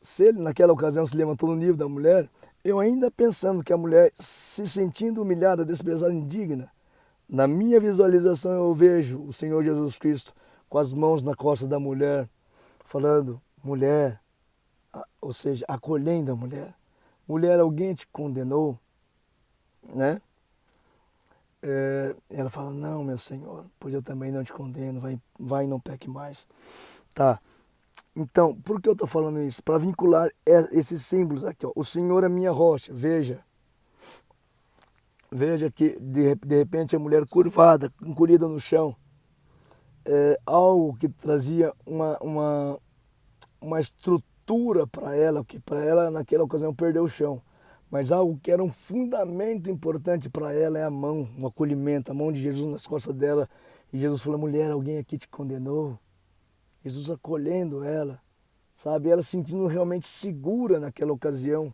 Se ele naquela ocasião se levantou no nível da mulher, eu ainda pensando que a mulher se sentindo humilhada, desprezada, indigna, na minha visualização eu vejo o Senhor Jesus Cristo com as mãos na costa da mulher, falando, mulher, ou seja, acolhendo a mulher. Mulher, alguém te condenou, né? Ela fala, não, meu Senhor, pois eu também não te condeno, vai e não peque mais. Tá. Então, por que eu estou falando isso? Para vincular esses símbolos aqui. Ó. O Senhor é minha rocha. Veja que de repente a mulher curvada, encolhida no chão, algo que trazia uma estrutura para ela, que para ela naquela ocasião perdeu o chão. Mas algo que era um fundamento importante para ela é a mão, o acolhimento, a mão de Jesus nas costas dela. E Jesus falou, mulher, alguém aqui te condenou? Jesus acolhendo ela, sabe? Ela se sentindo realmente segura naquela ocasião,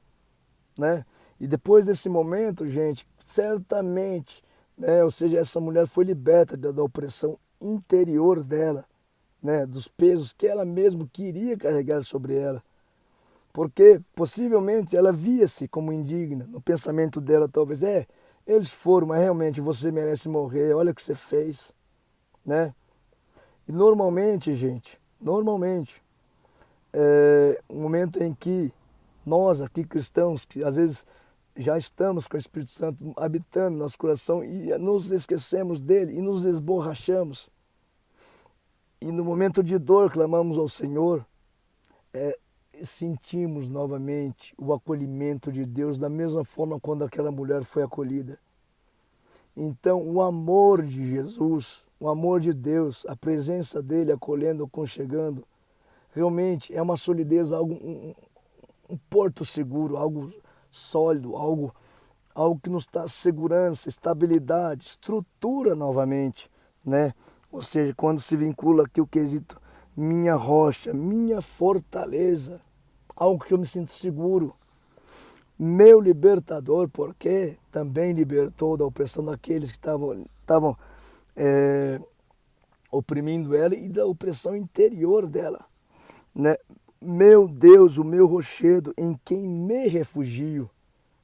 né? E depois desse momento, gente, certamente, né? Ou seja, essa mulher foi liberta da opressão interior dela, né? Dos pesos que ela mesma queria carregar sobre ela. Porque possivelmente ela via-se como indigna, no pensamento dela talvez, eles foram, mas realmente você merece morrer, olha o que você fez, né? E normalmente, gente, um momento em que nós aqui cristãos, que às vezes já estamos com o Espírito Santo habitando no nosso coração e nos esquecemos dele e nos esborrachamos E no momento de dor, clamamos ao Senhor, sentimos novamente o acolhimento de Deus, da mesma forma quando aquela mulher foi acolhida. Então, o amor de Jesus, o amor de Deus, a presença dele acolhendo, aconchegando, realmente é uma solidez, algo, um porto seguro, algo sólido, algo que nos dá segurança, estabilidade, estrutura novamente, né? Ou seja, quando se vincula aqui o quesito minha rocha, minha fortaleza, algo que eu me sinto seguro, meu libertador, porque também libertou da opressão daqueles que estavam oprimindo ela e da opressão interior dela, né? Meu Deus, o meu rochedo, em quem me refugio.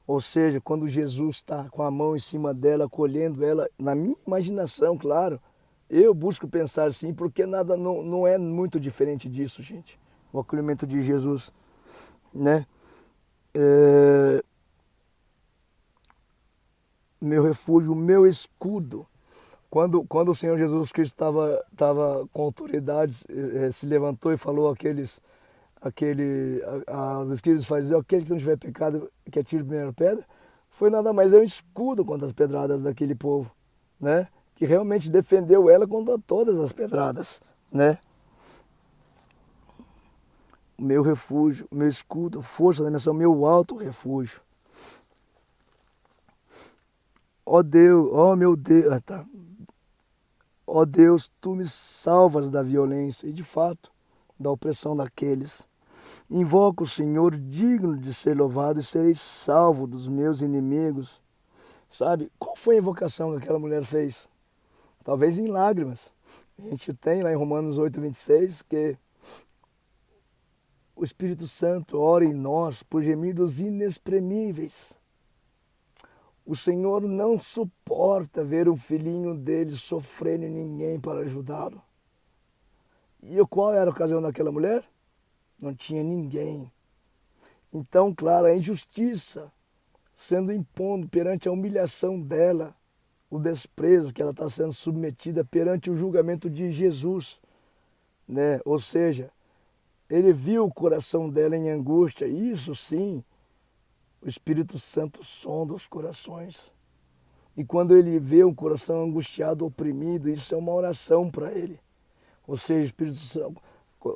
Ou seja, quando Jesus está com a mão em cima dela, acolhendo ela, na minha imaginação, claro, eu busco pensar assim, porque nada não é muito diferente disso, gente. O acolhimento de Jesus, né? Meu refúgio, meu escudo. Quando o Senhor Jesus Cristo estava com autoridades, se levantou e falou os escribas fariseus, aquele que não tiver pecado, que atire a primeira pedra, foi nada mais um escudo contra as pedradas daquele povo, né? Que realmente defendeu ela contra todas as pedradas, né? Meu refúgio, meu escudo, força da nação, meu alto refúgio. Ó Deus, ó meu Deus, tá. Ó Deus, tu me salvas da violência e de fato da opressão daqueles. Invoco o Senhor digno de ser louvado e serei salvo dos meus inimigos. Sabe, qual foi a invocação que aquela mulher fez? Talvez em lágrimas. A gente tem lá em Romanos 8:26 que o Espírito Santo ora em nós por gemidos inexprimíveis. O Senhor não suporta ver um filhinho dele sofrendo e ninguém para ajudá-lo. E qual era a ocasião daquela mulher? Não tinha ninguém. Então, claro, a injustiça sendo impondo perante a humilhação dela, o desprezo que ela está sendo submetida perante o julgamento de Jesus, né? Ou seja, ele viu o coração dela em angústia. Isso sim, o Espírito Santo sonda os corações. E quando ele vê um coração angustiado, oprimido, isso é uma oração para ele. Ou seja, o Espírito Santo,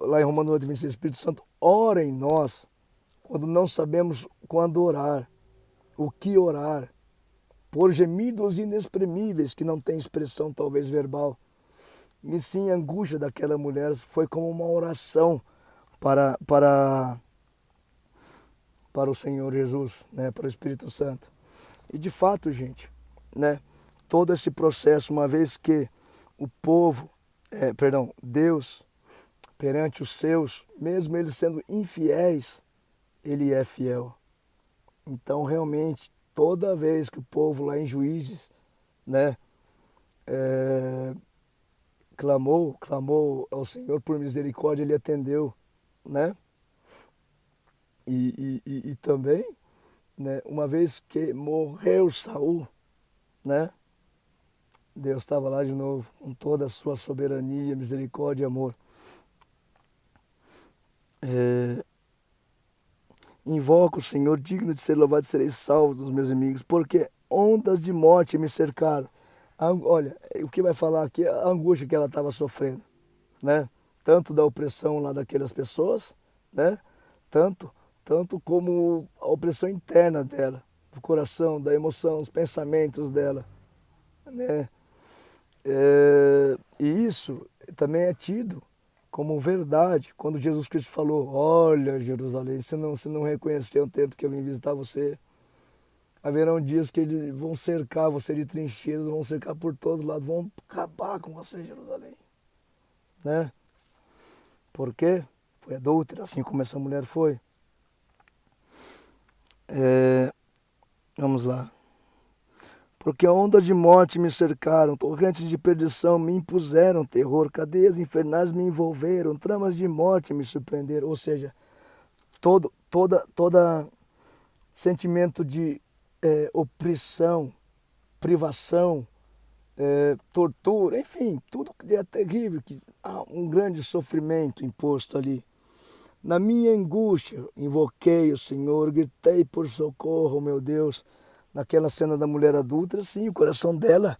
lá em Romanos 8:26, o Espírito Santo ora em nós quando não sabemos quando orar, o que orar, por gemidos inexprimíveis que não têm expressão talvez verbal. E sim, a angústia daquela mulher foi como uma oração para o Senhor Jesus, né, para o Espírito Santo. E de fato, gente, né, todo esse processo, uma vez que o povo, Deus, perante os seus, mesmo eles sendo infiéis, ele é fiel. Então, realmente, toda vez que o povo lá em Juízes, né, clamou ao Senhor por misericórdia, ele atendeu, né? E também, né, uma vez que morreu Saul, né, Deus estava lá de novo, com toda a sua soberania, misericórdia e amor. Invoco o Senhor, digno de ser louvado, serei salvo dos meus inimigos, porque ondas de morte me cercaram. Olha, o que vai falar aqui é a angústia que ela estava sofrendo, né? Tanto da opressão lá daquelas pessoas, né? Tanto como a opressão interna dela, do coração, da emoção, os pensamentos dela, né? E isso também é tido como verdade quando Jesus Cristo falou: olha, Jerusalém, se não reconhecer o tempo que eu vim visitar você, haverão dias que eles vão cercar você de trincheiras, vão cercar por todos lados, vão acabar com você, Jerusalém, né? Por quê? Foi adúltera, assim como essa mulher foi. Vamos lá. Porque ondas de morte me cercaram, torrentes de perdição me impuseram terror, cadeias infernais me envolveram, tramas de morte me surpreenderam. Ou seja, toda sentimento de opressão, privação, tortura, enfim, tudo que é terrível, que há um grande sofrimento imposto ali. Na minha angústia, invoquei o Senhor, gritei por socorro, meu Deus. Naquela cena da mulher adulta, sim, o coração dela,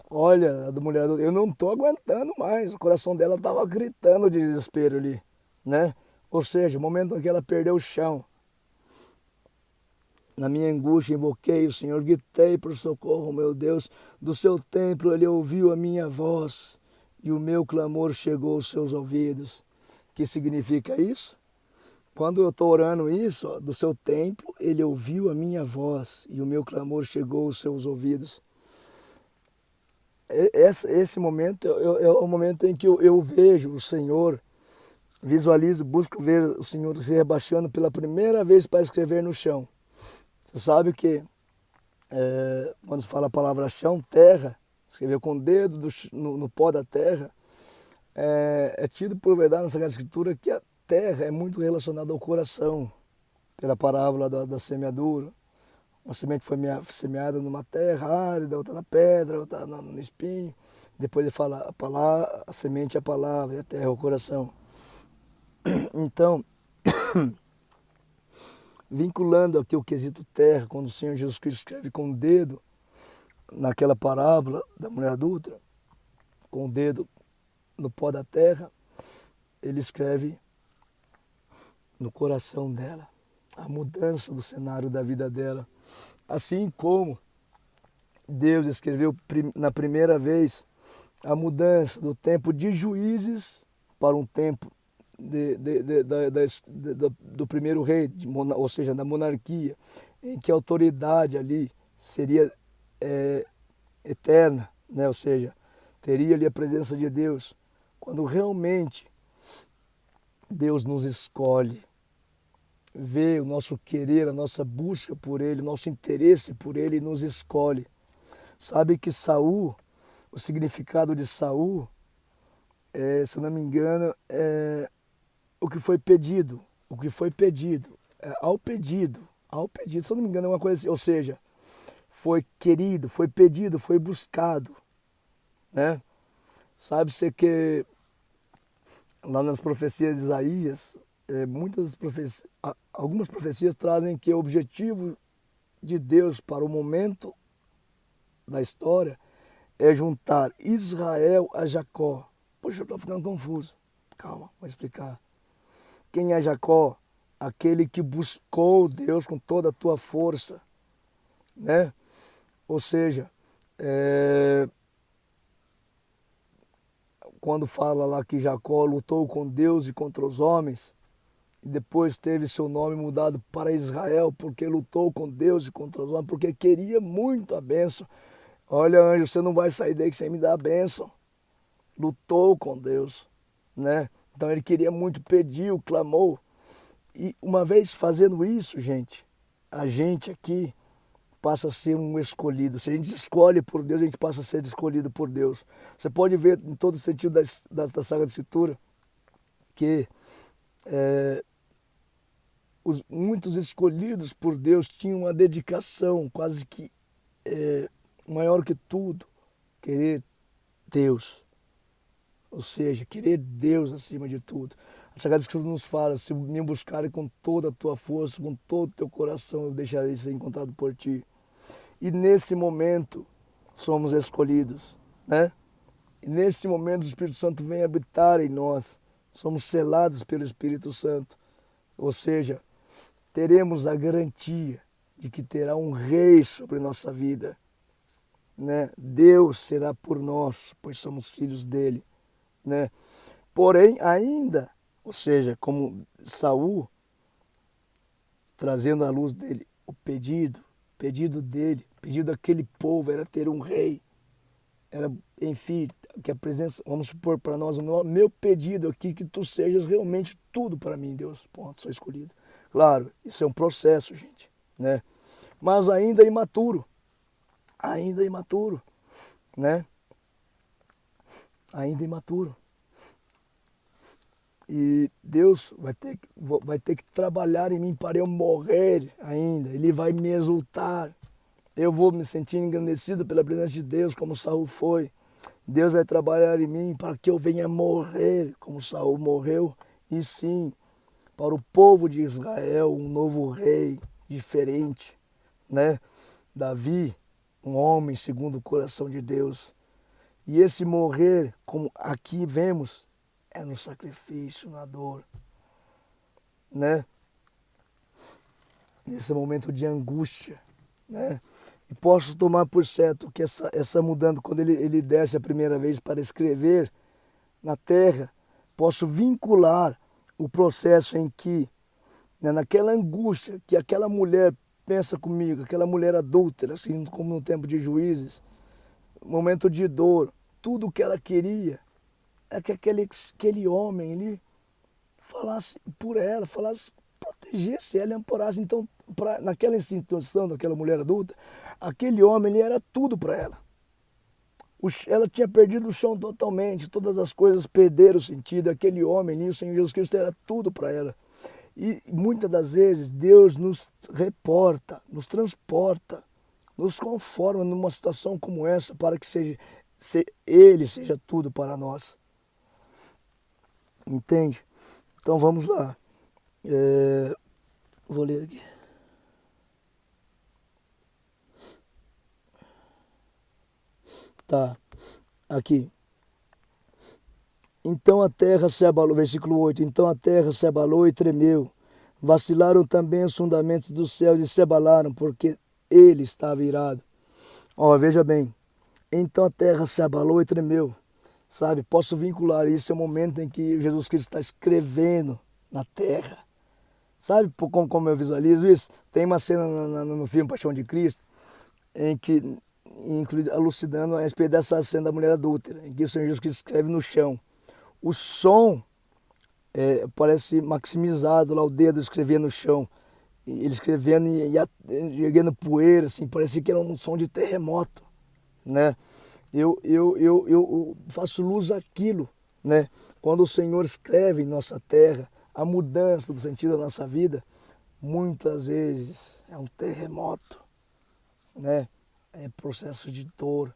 olha, a da mulher adulta, eu não tô aguentando mais, o coração dela tava gritando de desespero ali, né? Ou seja, o momento em que ela perdeu o chão. Na minha angústia invoquei o Senhor, gritei por socorro, meu Deus. Do seu templo ele ouviu a minha voz e o meu clamor chegou aos seus ouvidos. O que significa isso? Quando eu estou orando isso, ó, do seu templo ele ouviu a minha voz e o meu clamor chegou aos seus ouvidos. Esse momento é o momento em que eu vejo o Senhor, visualizo, busco ver o Senhor se rebaixando pela primeira vez para escrever no chão. Você sabe que quando se fala a palavra chão, terra, escrever com o dedo no pó da terra, é tido por verdade na Sagrada Escritura que a terra é muito relacionada ao coração, pela parábola da semeadura. Uma semente foi semeada numa terra árida, outra na pedra, outra no espinho. Depois ele fala, a semente é a palavra e a terra é o coração. Então, vinculando aqui o quesito terra, quando o Senhor Jesus Cristo escreve com o dedo, naquela parábola da mulher adulta, com o dedo no pó da terra, ele escreve no coração dela a mudança do cenário da vida dela. Assim como Deus escreveu na primeira vez a mudança do tempo de juízes para um tempo do primeiro rei, ou seja, da monarquia, em que a autoridade ali seria eterna, né? Ou seja, teria ali a presença de Deus. Quando realmente Deus nos escolhe, vê o nosso querer, a nossa busca por Ele, o nosso interesse por Ele e nos escolhe. Sabe que Saul, o significado de Saul, se não me engano, é o que foi pedido, ao pedido, se eu não me engano é uma coisa assim, ou seja, foi querido, foi pedido, foi buscado, né? Sabe-se que lá nas profecias de Isaías, algumas profecias trazem que o objetivo de Deus para o momento da história é juntar Israel a Jacó. Poxa, eu estou ficando confuso. Calma, vou explicar. Quem é Jacó? Aquele que buscou Deus com toda a tua força, né? Ou seja, quando fala lá que Jacó lutou com Deus e contra os homens, e depois teve seu nome mudado para Israel, porque lutou com Deus e contra os homens, porque queria muito a bênção. Olha, anjo, você não vai sair daí sem me dar a bênção. Lutou com Deus, né? Então ele queria muito, pediu, clamou. E uma vez fazendo isso, gente, a gente aqui passa a ser um escolhido. Se a gente escolhe por Deus, a gente passa a ser escolhido por Deus. Você pode ver em todo sentido da Sagrada Escritura que muitos escolhidos por Deus tinham uma dedicação quase que maior que tudo, querer Deus. Ou seja, querer Deus acima de tudo. A Sagrada Escritura nos fala, se me buscarem com toda a tua força, com todo o teu coração, eu deixarei ser encontrado por ti. E nesse momento, somos escolhidos, né? E nesse momento, o Espírito Santo vem habitar em nós. Somos selados pelo Espírito Santo. Ou seja, teremos a garantia de que terá um rei sobre nossa vida, né? Deus será por nós, pois somos filhos dele, né? Porém, ainda, ou seja, como Saul, trazendo à luz dele o pedido dele, pedido daquele povo era ter um rei, era, enfim, que a presença, vamos supor para nós, o meu pedido aqui, que tu sejas realmente tudo para mim, Deus, ponto, sou escolhido. Claro, isso é um processo, gente, né? Mas ainda imaturo, né? Ainda imaturo. E Deus vai ter que trabalhar em mim para eu morrer ainda. Ele vai me exaltar Eu vou me sentir engrandecido pela presença de Deus, como Saul foi. Deus vai trabalhar em mim para que eu venha morrer, como Saul morreu. E sim, para o povo de Israel, um novo rei diferente, né? Davi, um homem segundo o coração de Deus. E esse morrer, como aqui vemos, é no sacrifício, na dor, né? Nesse momento de angústia, né? E posso tomar por certo que essa mudança, quando ele desce a primeira vez para escrever na terra, posso vincular o processo em que, né, naquela angústia que aquela mulher pensa comigo, aquela mulher adúltera, assim como no tempo de Juízes, momento de dor, tudo o que ela queria é que aquele homem ali falasse por ela, falasse, protegesse ela e amparasse. Então, naquela situação daquela mulher adulta, aquele homem ali era tudo para ela. Ela tinha perdido o chão totalmente, todas as coisas perderam o sentido. Aquele homem ali, o Senhor Jesus Cristo, era tudo para ela. E muitas das vezes Deus nos reporta, nos transporta, nos conforma numa situação como essa para que Ele seja tudo para nós. Entende? Então vamos lá. Vou ler aqui. Tá, aqui. Então a terra se abalou, versículo 8. Então a terra se abalou e tremeu. Vacilaram também os fundamentos dos céus e se abalaram, porque ele estava irado. Ó, veja bem. Então a terra se abalou e tremeu. Sabe, posso vincular isso ao momento em que Jesus Cristo está escrevendo na terra. Sabe como eu visualizo isso? Tem uma cena no filme Paixão de Cristo, em que, inclusive, elucidando a respeito dessa cena da mulher adúltera, em que o Senhor Jesus Cristo escreve no chão. O som parece maximizado, lá o dedo escrevendo no chão. Ele escrevendo e erguendo poeira, assim, parecia que era um som de terremoto, né? Eu faço luz àquilo, né? Quando o Senhor escreve em nossa terra a mudança do sentido da nossa vida, muitas vezes é um terremoto, né? É processo de dor.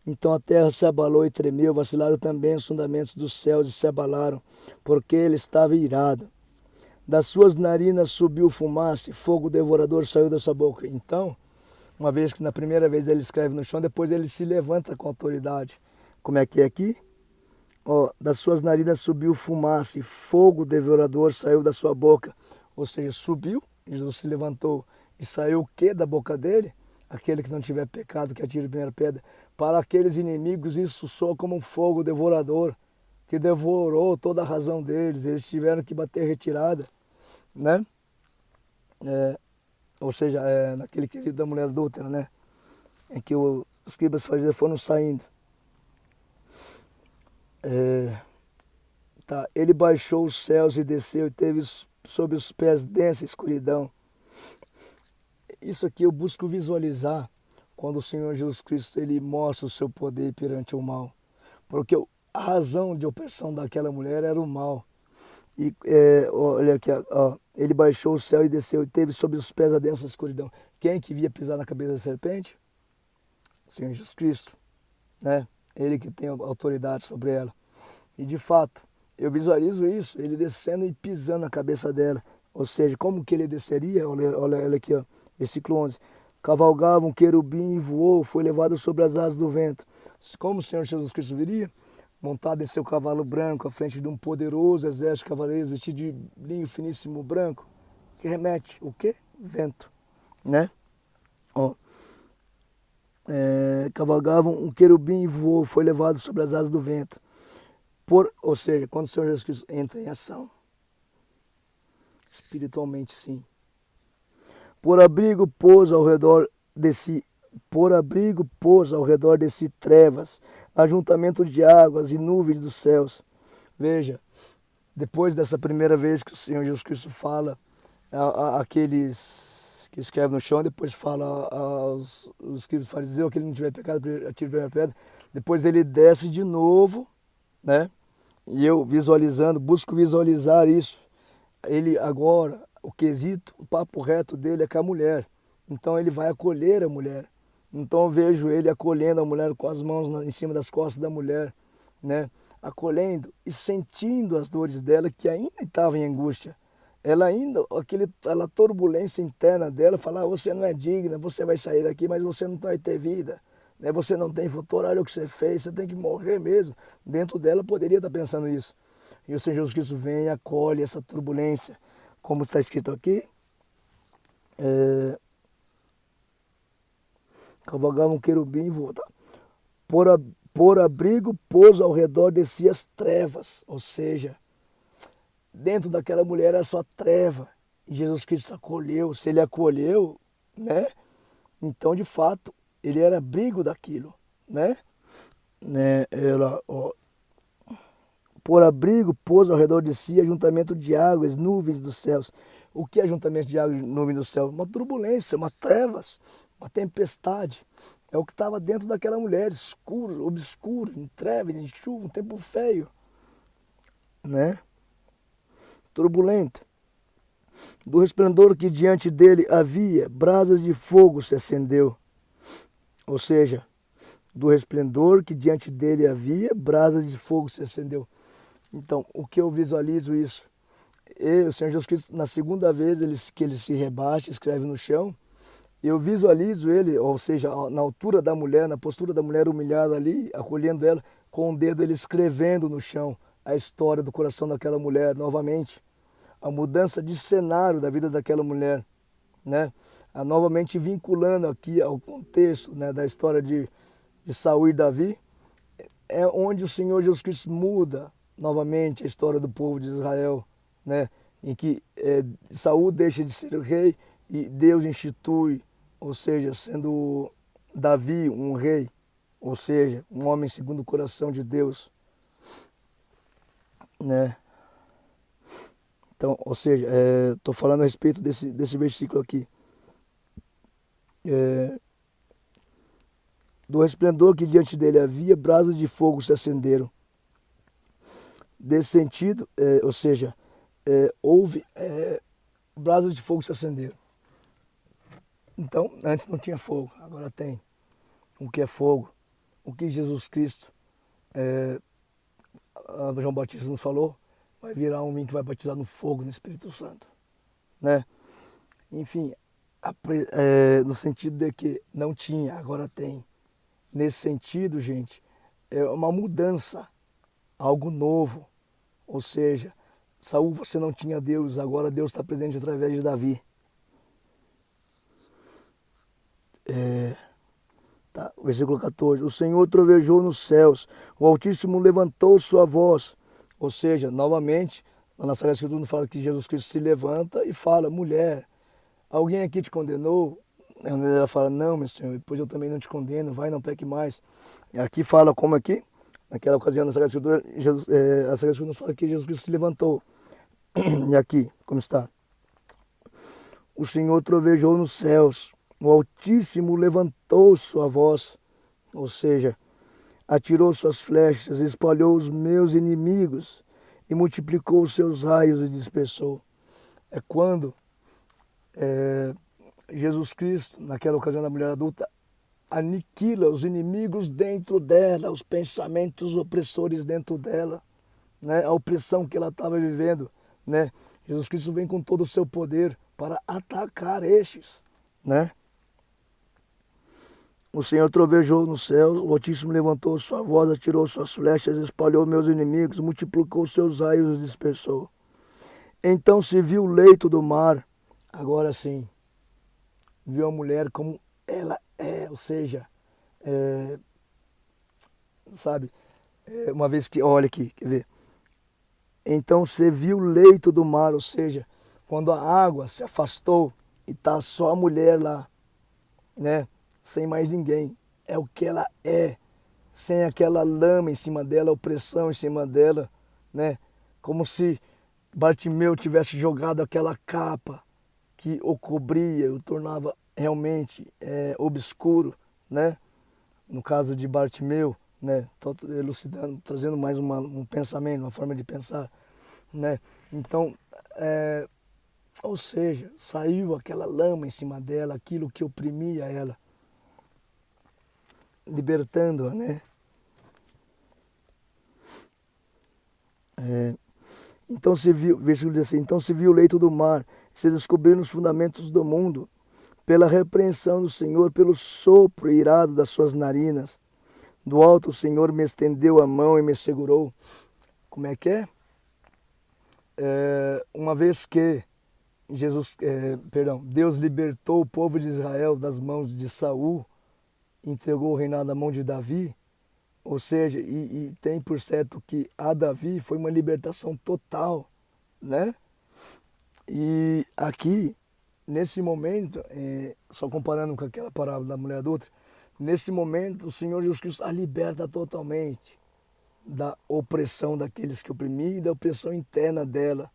Então a terra se abalou e tremeu, vacilaram também os fundamentos dos céus e se abalaram, porque ele estava irado. Das suas narinas subiu fumaça e fogo devorador saiu da sua boca. Então, uma vez que na primeira vez ele escreve no chão, depois ele se levanta com autoridade. Como é que é aqui? Ó, das suas narinas subiu fumaça e fogo devorador saiu da sua boca. Ou seja, subiu, Jesus se levantou e saiu o que da boca dele? Aquele que não tiver pecado, que atire a primeira pedra. Para aqueles inimigos isso soa como um fogo devorador, que devorou toda a razão deles. Eles tiveram que bater retirada, né? Ou seja, naquele querido da mulher adúltera, né? Em que os escribas fariseus foram saindo. Tá. Ele baixou os céus e desceu e teve sob os pés densa escuridão. Isso aqui eu busco visualizar quando o Senhor Jesus Cristo ele mostra o seu poder perante o mal. Porque a razão de opressão daquela mulher era o mal. E olha aqui, ó, ele baixou o céu e desceu e teve sob os pés a densa escuridão. Quem que via pisar na cabeça da serpente? O Senhor Jesus Cristo, né? Ele que tem autoridade sobre ela. E de fato, eu visualizo isso, ele descendo e pisando na cabeça dela. Ou seja, como que ele desceria? Olha aqui, ó, versículo 11. Cavalgava um querubim e voou, foi levado sobre as asas do vento. Como o Senhor Jesus Cristo viria? Montado em seu cavalo branco, à frente de um poderoso exército de cavaleiros, vestido de linho finíssimo branco, que remete o quê? Vento, né? Ó, cavalgavam um querubim e voou, foi levado sobre as asas do vento. Ou seja, quando o Senhor Jesus Cristo entra em ação, espiritualmente sim. Por abrigo pôs ao redor de si trevas, ajuntamento de águas e nuvens dos céus. Veja, depois dessa primeira vez que o Senhor Jesus Cristo fala àqueles que escrevem no chão, depois fala aos escribas fariseus, que ele não tiver pecado, atire a primeira pedra. Depois ele desce de novo, né? E eu visualizando, busco visualizar isso. Ele agora, o quesito, o papo reto dele é com a mulher. Então ele vai acolher a mulher. Então eu vejo ele acolhendo a mulher com as mãos em cima das costas da mulher, né? Acolhendo e sentindo as dores dela, que ainda estava em angústia. Ela ainda, aquela turbulência interna dela, falar, você não é digna, você vai sair daqui, mas você não vai ter vida, né? Você não tem futuro, olha o que você fez, você tem que morrer mesmo. Dentro dela poderia estar pensando isso. E o Senhor Jesus Cristo vem e acolhe essa turbulência. Como está escrito aqui, cavalgava um querubim e volta. Por abrigo pôs ao redor de si as trevas. Ou seja, dentro daquela mulher era só treva. E Jesus Cristo acolheu. Se ele acolheu, né? Então, de fato, ele era abrigo daquilo, né? Ela, ó, por abrigo pôs ao redor de si ajuntamento de águas, nuvens dos céus. O que é ajuntamento de águas, nuvens do céu? Uma turbulência, uma trevas, uma tempestade. É o que estava dentro daquela mulher, escuro, obscuro, em trevas, em chuva, um tempo feio, né? Turbulento. Do resplendor que diante dele havia, brasas de fogo se acendeu. Ou seja, do resplendor que diante dele havia, brasas de fogo se acendeu. Então, o que eu visualizo isso? O Senhor Jesus Cristo, na segunda vez que ele se rebaixa, escreve no chão, eu visualizo ele, ou seja, na altura da mulher, na postura da mulher humilhada ali, acolhendo ela, com o dedo ele escrevendo no chão a história do coração daquela mulher novamente. A mudança de cenário da vida daquela mulher, né? Novamente vinculando aqui ao contexto, né, da história de Saul e Davi, é onde o Senhor Jesus Cristo muda novamente a história do povo de Israel, né? Em que Saul deixa de ser rei e Deus institui, ou seja, sendo Davi um rei, ou seja, um homem segundo o coração de Deus, né? Então, ou seja, estou falando a respeito desse versículo aqui. Do resplendor que diante dele havia, brasas de fogo se acenderam. Desse sentido, ou seja, houve brasas de fogo se acenderam. Então, antes não tinha fogo, agora tem. O que é fogo? O que Jesus Cristo, João Batista nos falou, vai virar um homem que vai batizar no fogo, no Espírito Santo, né? Enfim, no sentido de que não tinha, agora tem. Nesse sentido, gente, é uma mudança, algo novo. Ou seja, Saul, você não tinha Deus, agora Deus está presente através de Davi. Tá, versículo 14. O Senhor trovejou nos céus, o Altíssimo levantou sua voz. Ou seja, novamente, na Sagrada Escritura fala que Jesus Cristo se levanta e fala, mulher, alguém aqui te condenou? Ela fala, não, meu Senhor, pois eu também não te condeno, vai, não peque mais. E aqui fala como aqui, naquela ocasião na Sagrada Escritura, a Sagrada Escritura fala que Jesus Cristo se levantou. E aqui, como está? O Senhor trovejou nos céus, o Altíssimo levantou sua voz, ou seja, atirou suas flechas, espalhou os meus inimigos e multiplicou os seus raios e dispersou. É quando Jesus Cristo, naquela ocasião da mulher adulta, aniquila os inimigos dentro dela, os pensamentos opressores dentro dela, né? A opressão que ela estava vivendo, né? Jesus Cristo vem com todo o seu poder para atacar estes, né? O Senhor trovejou nos céus, o Altíssimo levantou sua voz, atirou suas flechas, espalhou meus inimigos, multiplicou seus raios e os dispersou. Então se viu o leito do mar, agora sim, viu a mulher como ela é, ou seja, sabe, uma vez que, olha aqui, quer ver? Então você viu o leito do mar, ou seja, quando a água se afastou e tá só a mulher lá, né? Sem mais ninguém. É o que ela é, sem aquela lama em cima dela, opressão em cima dela, né? Como se Bartimeu tivesse jogado aquela capa que o cobria, o tornava realmente obscuro, né? No caso de Bartimeu, né? Tô elucidando, trazendo mais um pensamento, uma forma de pensar, né? Então, ou seja, saiu aquela lama em cima dela, aquilo que oprimia ela, libertando-a, né? Então se viu, versículo 16, então se viu o leito do mar, se descobriram os fundamentos do mundo, pela repreensão do Senhor, pelo sopro irado das suas narinas. Do alto o Senhor me estendeu a mão e me segurou. Como é que é? Uma vez que Deus libertou o povo de Israel das mãos de Saul, entregou o reinado à mão de Davi, ou seja, e tem por certo que a Davi foi uma libertação total, né? E aqui, nesse momento, só comparando com aquela parábola da mulher adulta, nesse momento o Senhor Jesus Cristo a liberta totalmente da opressão daqueles que oprimiam e da opressão interna dela.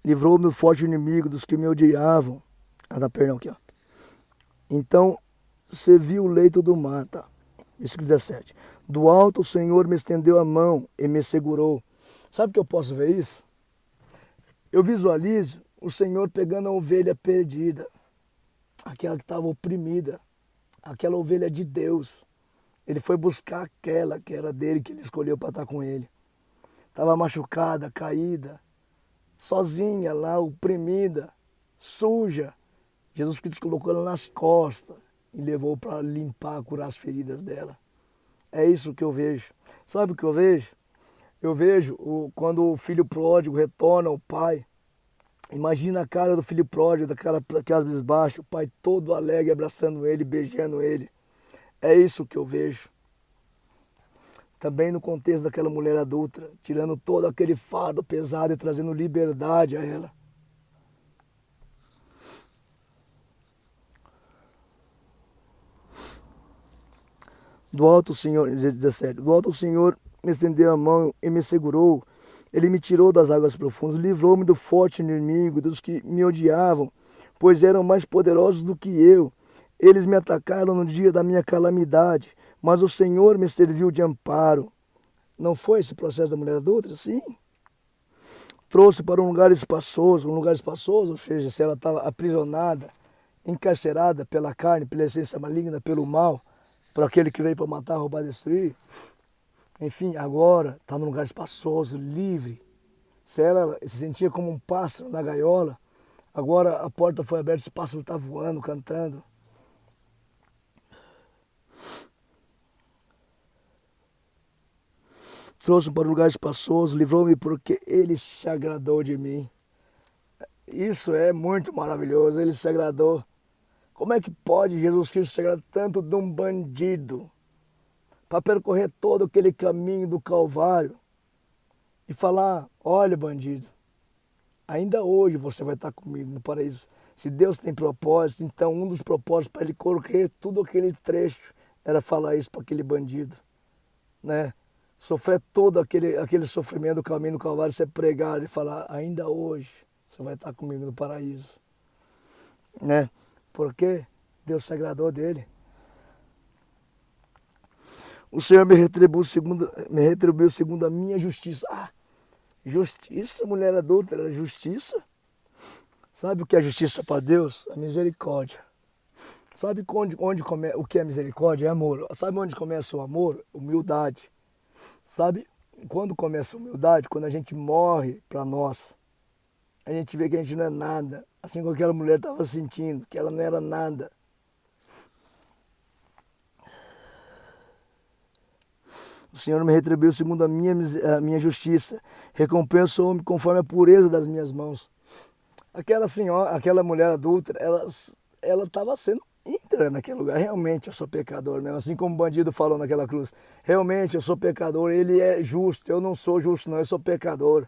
Livrou-me do forte inimigo, dos que me odiavam. Perdão, aqui, ó. Então, você viu o leito do mar, tá? Versículo 17. Do alto o Senhor me estendeu a mão e me segurou. Sabe que eu posso ver isso? Eu visualizo o Senhor pegando a ovelha perdida, aquela que estava oprimida, aquela ovelha de Deus. Ele foi buscar aquela que era dele, que ele escolheu para estar com ele. Estava machucada, caída, sozinha lá, oprimida, suja. Jesus Cristo colocou ela nas costas e levou para limpar, curar as feridas dela. É isso que eu vejo. Sabe o que eu vejo? Eu vejo quando o filho pródigo retorna ao pai. Imagina a cara do filho pródigo, daquelas baixas, o pai todo alegre, abraçando ele, beijando ele. É isso que eu vejo. Também no contexto daquela mulher adulta, tirando todo aquele fardo pesado e trazendo liberdade a ela. Do alto o Senhor, 17, do alto o Senhor me estendeu a mão e me segurou. Ele me tirou das águas profundas, livrou-me do forte inimigo, dos que me odiavam, pois eram mais poderosos do que eu. Eles me atacaram no dia da minha calamidade, mas o Senhor me serviu de amparo. Não foi esse processo da mulher adulta? Sim. Trouxe para um lugar espaçoso, ou seja, se ela estava aprisionada, encarcerada pela carne, pela essência maligna, pelo mal, por aquele que veio para matar, roubar, destruir. Enfim, agora está num lugar espaçoso, livre. Se ela se sentia como um pássaro na gaiola, agora a porta foi aberta, esse pássaro está voando, cantando. Trouxe-me para um lugar espaçoso, livrou-me porque ele se agradou de mim. Isso é muito maravilhoso, ele se agradou. Como é que pode Jesus Cristo se agradar tanto de um bandido para percorrer todo aquele caminho do Calvário e falar: olha, bandido, ainda hoje você vai estar comigo no paraíso. Se Deus tem propósito, então um dos propósitos para ele correr tudo aquele trecho era falar isso para aquele bandido, né? Sofrer todo aquele sofrimento do caminho do Calvário, você pregar e falar: ainda hoje você vai estar comigo no paraíso, né? Porque Deus se agradou dele. O Senhor me retribuiu segundo a minha justiça. Justiça, mulher adúltera, justiça? Sabe o que é justiça para Deus? A misericórdia. Sabe o que é misericórdia? É amor. Sabe onde começa o amor? Humildade. Sabe quando começa a humildade? Quando a gente morre para nós. A gente vê que a gente não é nada. Assim como aquela mulher estava sentindo, que ela não era nada. O Senhor me retribuiu segundo a minha justiça. Recompensa o homem conforme a pureza das minhas mãos. Aquela senhora, aquela mulher adulta, ela estava sendo íntegra naquele lugar. Realmente eu sou pecador mesmo. Assim como o bandido falou naquela cruz. Realmente eu sou pecador. Ele é justo. Eu não sou justo não. Eu sou pecador.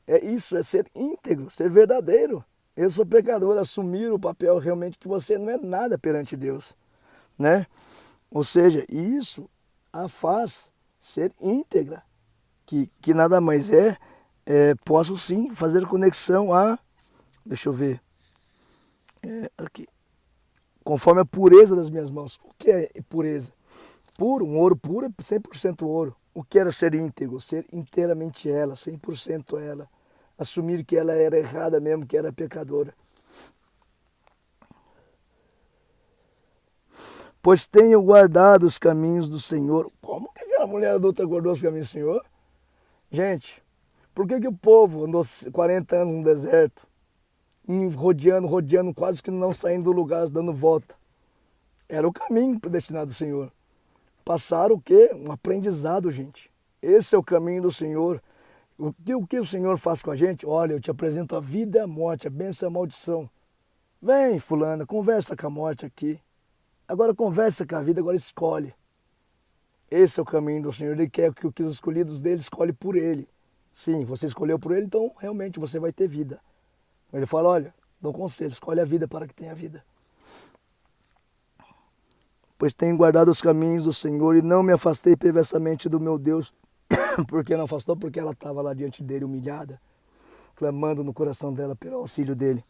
É ser íntegro, ser verdadeiro. Eu sou pecador. Assumir o papel realmente que você não é nada perante Deus, né? Ou seja, isso a faz ser íntegra, que nada mais é posso sim fazer conexão a, deixa eu ver, aqui, conforme a pureza das minhas mãos. O que é pureza? Puro, um ouro puro é 100% ouro. O que era ser íntegro? Ser inteiramente ela, 100% ela. Assumir que ela era errada mesmo, que era pecadora. Pois tenho guardado os caminhos do Senhor. Como que aquela mulher adulta guardou os caminhos do Senhor? Gente, por que o povo andou 40 anos no deserto, rodeando, quase que não saindo do lugar, dando volta? Era o caminho predestinado do Senhor. Passaram o quê? Um aprendizado, gente. Esse é o caminho do Senhor. O que o Senhor faz com a gente? Olha, eu te apresento a vida e a morte, a bênção e a maldição. Vem, fulana, conversa com a morte aqui. Agora conversa com a vida, agora escolhe. Esse é o caminho do Senhor. Ele quer que os escolhidos dele escolhem por ele. Sim, você escolheu por ele, então realmente você vai ter vida. Ele fala, olha, dou conselho, escolhe a vida para que tenha vida. Pois tenho guardado os caminhos do Senhor e não me afastei perversamente do meu Deus. Por que não afastou? Porque ela estava lá diante dele humilhada, clamando no coração dela pelo auxílio dele.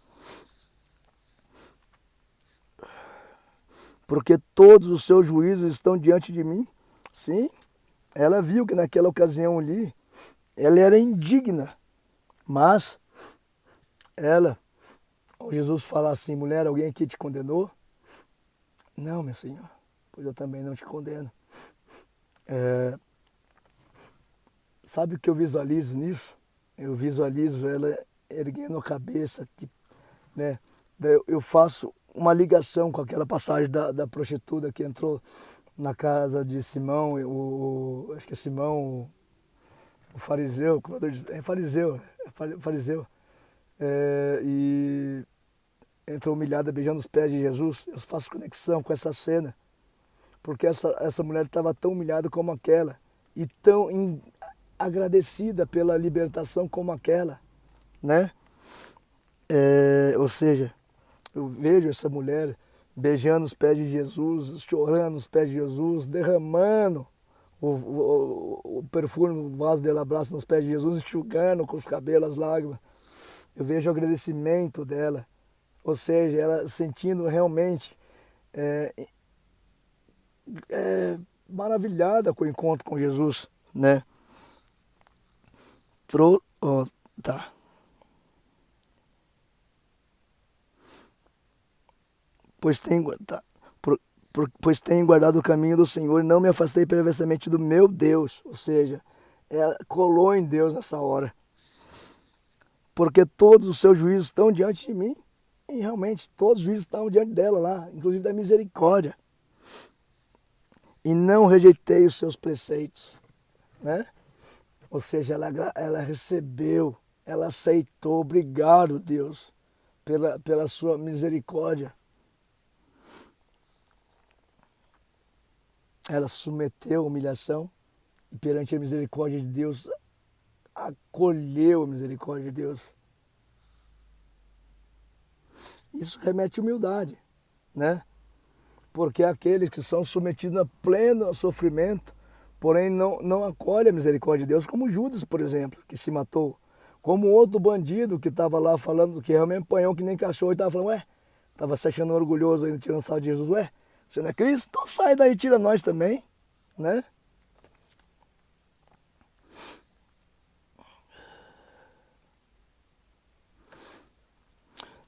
Porque todos os seus juízos estão diante de mim. Sim, ela viu que naquela ocasião ali, ela era indigna. Mas, ela, ao Jesus falar assim, mulher, alguém aqui te condenou? Não, meu Senhor, pois eu também não te condeno. Sabe o que eu visualizo nisso? Eu visualizo ela erguendo a cabeça, né? Eu faço uma ligação com aquela passagem da prostituta que entrou na casa de Simão, acho que é Simão, o fariseu, fariseu, e entrou humilhada beijando os pés de Jesus. Eu faço conexão com essa cena, porque essa mulher estava tão humilhada como aquela, e tão agradecida pela libertação como aquela, né? Ou seja, eu vejo essa mulher beijando os pés de Jesus, chorando os pés de Jesus, derramando o perfume, o vaso de abraço nos pés de Jesus, enxugando com os cabelos, as lágrimas. Eu vejo o agradecimento dela, ou seja, ela sentindo realmente maravilhada com o encontro com Jesus, né? Tá. Pois tenho guardado o caminho do Senhor e não me afastei perversamente do meu Deus. Ou seja, ela colou em Deus nessa hora. Porque todos os seus juízos estão diante de mim. E realmente todos os juízos estão diante dela lá, inclusive da misericórdia. E não rejeitei os seus preceitos, né? Ou seja, ela recebeu, ela aceitou. Obrigado, Deus, pela sua misericórdia. Ela submeteu a humilhação e perante a misericórdia de Deus, acolheu a misericórdia de Deus. Isso remete à humildade, né? Porque aqueles que são submetidos a pleno sofrimento, porém não acolhem a misericórdia de Deus, como Judas, por exemplo, que se matou. Como outro bandido que estava lá falando que realmente apanhou que nem cachorro e estava falando, estava se achando orgulhoso ainda, tirando sarro de Jesus, você não é Cristo? Então sai daí e tira nós também, né?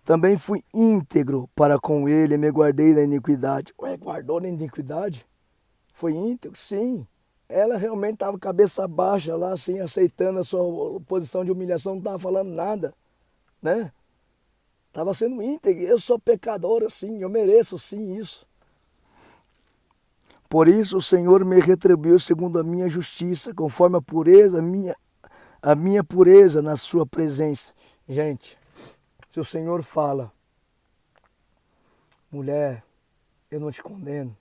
Também fui íntegro para com ele e me guardei da iniquidade. Guardou da iniquidade? Foi íntegro? Sim. Ela realmente estava cabeça baixa lá, assim, aceitando a sua posição de humilhação, não estava falando nada, né? Estava sendo íntegro. Eu sou pecadora, sim, eu mereço, sim, isso. Por isso o Senhor me retribuiu segundo a minha justiça, conforme a pureza, a minha pureza na sua presença. Gente, se o Senhor fala, mulher, eu não te condeno,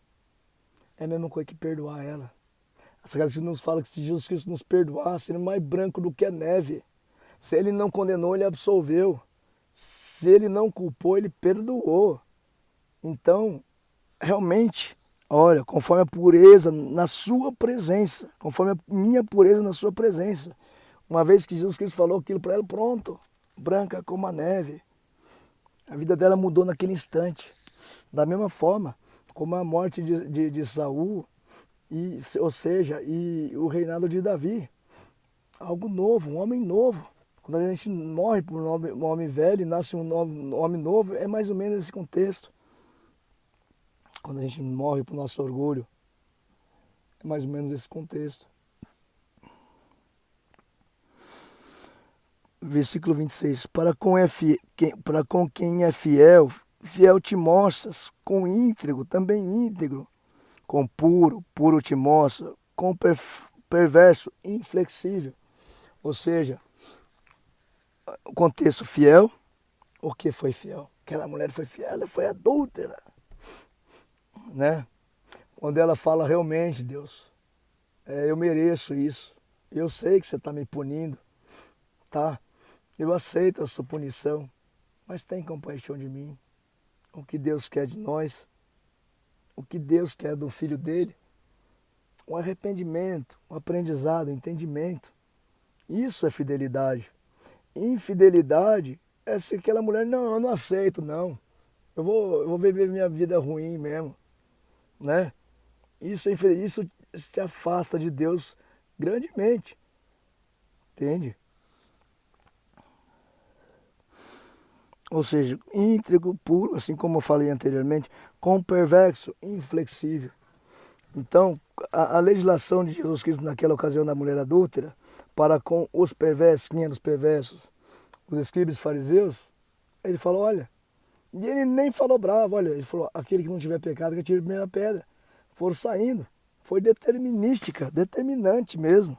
é a mesma coisa que perdoar ela. A Sagrada Escritura nos fala que se Jesus Cristo nos perdoar, seria mais branco do que a neve. Se ele não condenou, ele absolveu. Se ele não culpou, ele perdoou. Então, realmente, olha, conforme a pureza na sua presença, conforme a minha pureza na sua presença. Uma vez que Jesus Cristo falou aquilo para ela, pronto, branca como a neve. A vida dela mudou naquele instante. Da mesma forma como a morte de Saul, ou seja, e o reinado de Davi. Algo novo, um homem novo. Quando a gente morre por um homem velho e nasce um homem novo, é mais ou menos esse contexto. Quando a gente morre por nosso orgulho, é mais ou menos esse contexto. Versículo 26. Para com quem é fiel, fiel te mostras, com íntegro, também íntegro. Com puro, puro te mostra, com perverso, inflexível. Ou seja, o contexto fiel, o que foi fiel? Aquela mulher foi fiel, ela foi adúltera. Né? Quando ela fala realmente, Deus, eu mereço isso. Eu sei que você está me punindo, tá? Eu aceito a sua punição, mas tem compaixão de mim. O que Deus quer de nós, o que Deus quer do filho dele, um arrependimento, um aprendizado, um entendimento. Isso é fidelidade. Infidelidade é se aquela mulher, não, eu não aceito, não. Eu vou viver minha vida ruim mesmo, né? Isso te afasta de Deus grandemente, entende? Ou seja, íntegro, puro, assim como eu falei anteriormente, com perverso, inflexível. Então, a legislação de Jesus Cristo naquela ocasião da mulher adúltera, para com os perversos, quem eram os perversos? Os escribas e fariseus, ele falou, olha, e ele nem falou bravo, olha, ele falou, aquele que não tiver pecado que atire a primeira pedra. Foram saindo, foi determinística, determinante mesmo.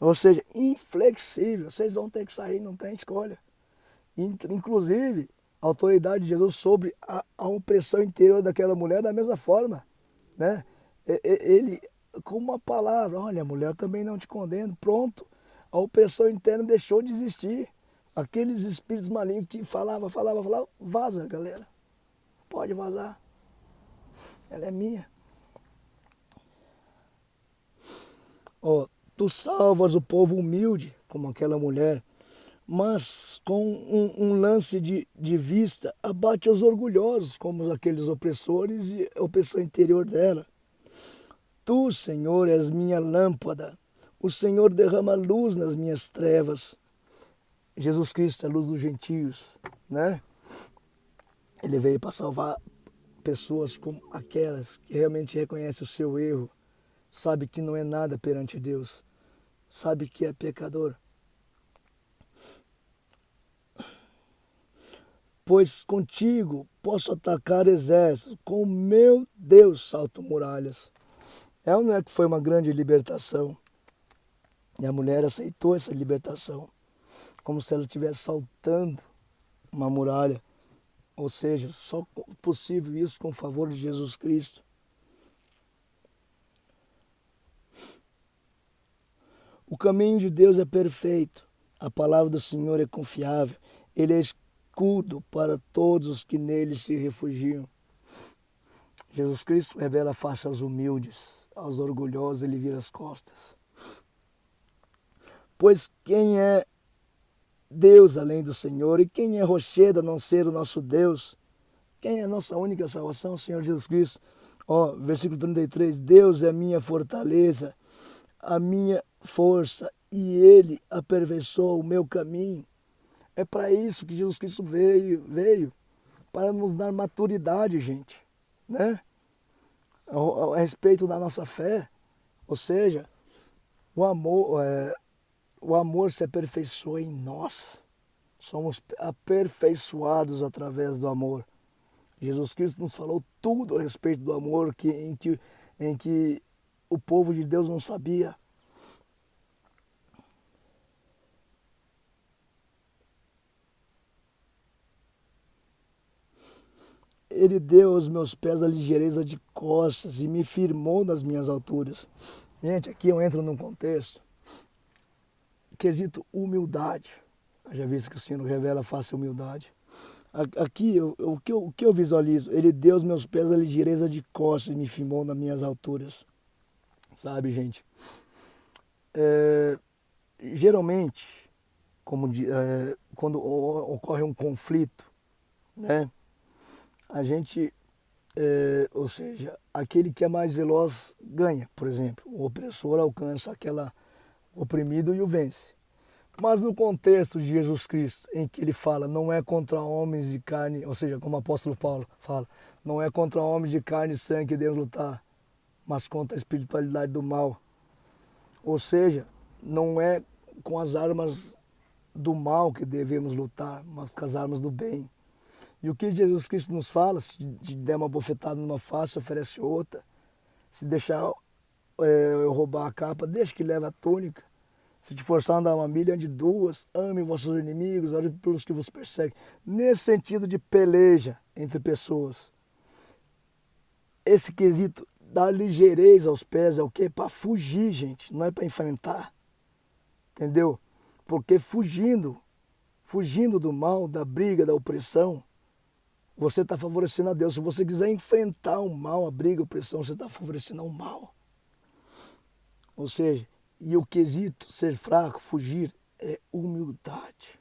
Ou seja, inflexível, vocês vão ter que sair, não tem escolha. Inclusive, a autoridade de Jesus sobre a opressão interior daquela mulher da mesma forma, né? Ele, com uma palavra, olha, mulher, também não te condeno, pronto, a opressão interna deixou de existir. Aqueles espíritos malignos que falavam, vaza, galera, pode vazar, ela é minha. Ó, tu salvas o povo humilde, como aquela mulher, mas com um lance de vista abate os orgulhosos, como aqueles opressores e a opressão interior dela. Tu, Senhor, és minha lâmpada, o Senhor derrama luz nas minhas trevas. Jesus Cristo é a luz dos gentios, né? Ele veio para salvar pessoas como aquelas que realmente reconhecem o seu erro, sabe que não é nada perante Deus, sabe que é pecador. Pois contigo posso atacar exércitos, com meu Deus salto muralhas. É ou não é que foi uma grande libertação? E a mulher aceitou essa libertação, como se ela estivesse saltando uma muralha. Ou seja, só possível isso com o favor de Jesus Cristo. O caminho de Deus é perfeito, a palavra do Senhor é confiável, Ele é escudo para todos os que nele se refugiam. Jesus Cristo revela a face aos humildes, aos orgulhosos ele vira as costas. Pois quem é Deus além do Senhor, e quem é rochedo a não ser o nosso Deus? Quem é a nossa única salvação? O Senhor Jesus Cristo. Ó, versículo 33, Deus é a minha fortaleza, a minha força, e Ele aperfeiçoa o meu caminho. É para isso que Jesus Cristo veio, para nos dar maturidade, gente, né? A respeito da nossa fé, ou seja, o amor se aperfeiçoa em nós. Somos aperfeiçoados através do amor. Jesus Cristo nos falou tudo a respeito do amor em que o povo de Deus não sabia. Ele deu aos meus pés a ligeireza de costas e me firmou nas minhas alturas. Gente, aqui eu entro num contexto, quesito humildade. Já visto que o Senhor revela a face humildade. Aqui, o que eu visualizo? Ele deu aos meus pés a ligeireza de costas e me firmou nas minhas alturas. Sabe, gente? geralmente, quando ocorre um conflito, né? A gente, ou seja, aquele que é mais veloz ganha, por exemplo. O opressor alcança aquela oprimido e o vence. Mas no contexto de Jesus Cristo, em que ele fala, não é contra homens de carne, ou seja, como o apóstolo Paulo fala, não é contra homens de carne e sangue que devemos lutar, mas contra a espiritualidade do mal. Ou seja, não é com as armas do mal que devemos lutar, mas com as armas do bem. E o que Jesus Cristo nos fala, se te der uma bofetada numa face, oferece outra. Se deixar eu roubar a capa, deixa que leve a túnica. Se te forçar a andar uma milha, ande duas. Ame vossos inimigos, ore pelos que vos perseguem. Nesse sentido de peleja entre pessoas. Esse quesito da ligeireza aos pés é o quê? Para fugir, gente. Não é para enfrentar. Entendeu? Porque fugindo do mal, da briga, da opressão, você está favorecendo a Deus. Se você quiser enfrentar o mal, a briga, a opressão, você está favorecendo ao mal. Ou seja, e o quesito ser fraco, fugir, é humildade.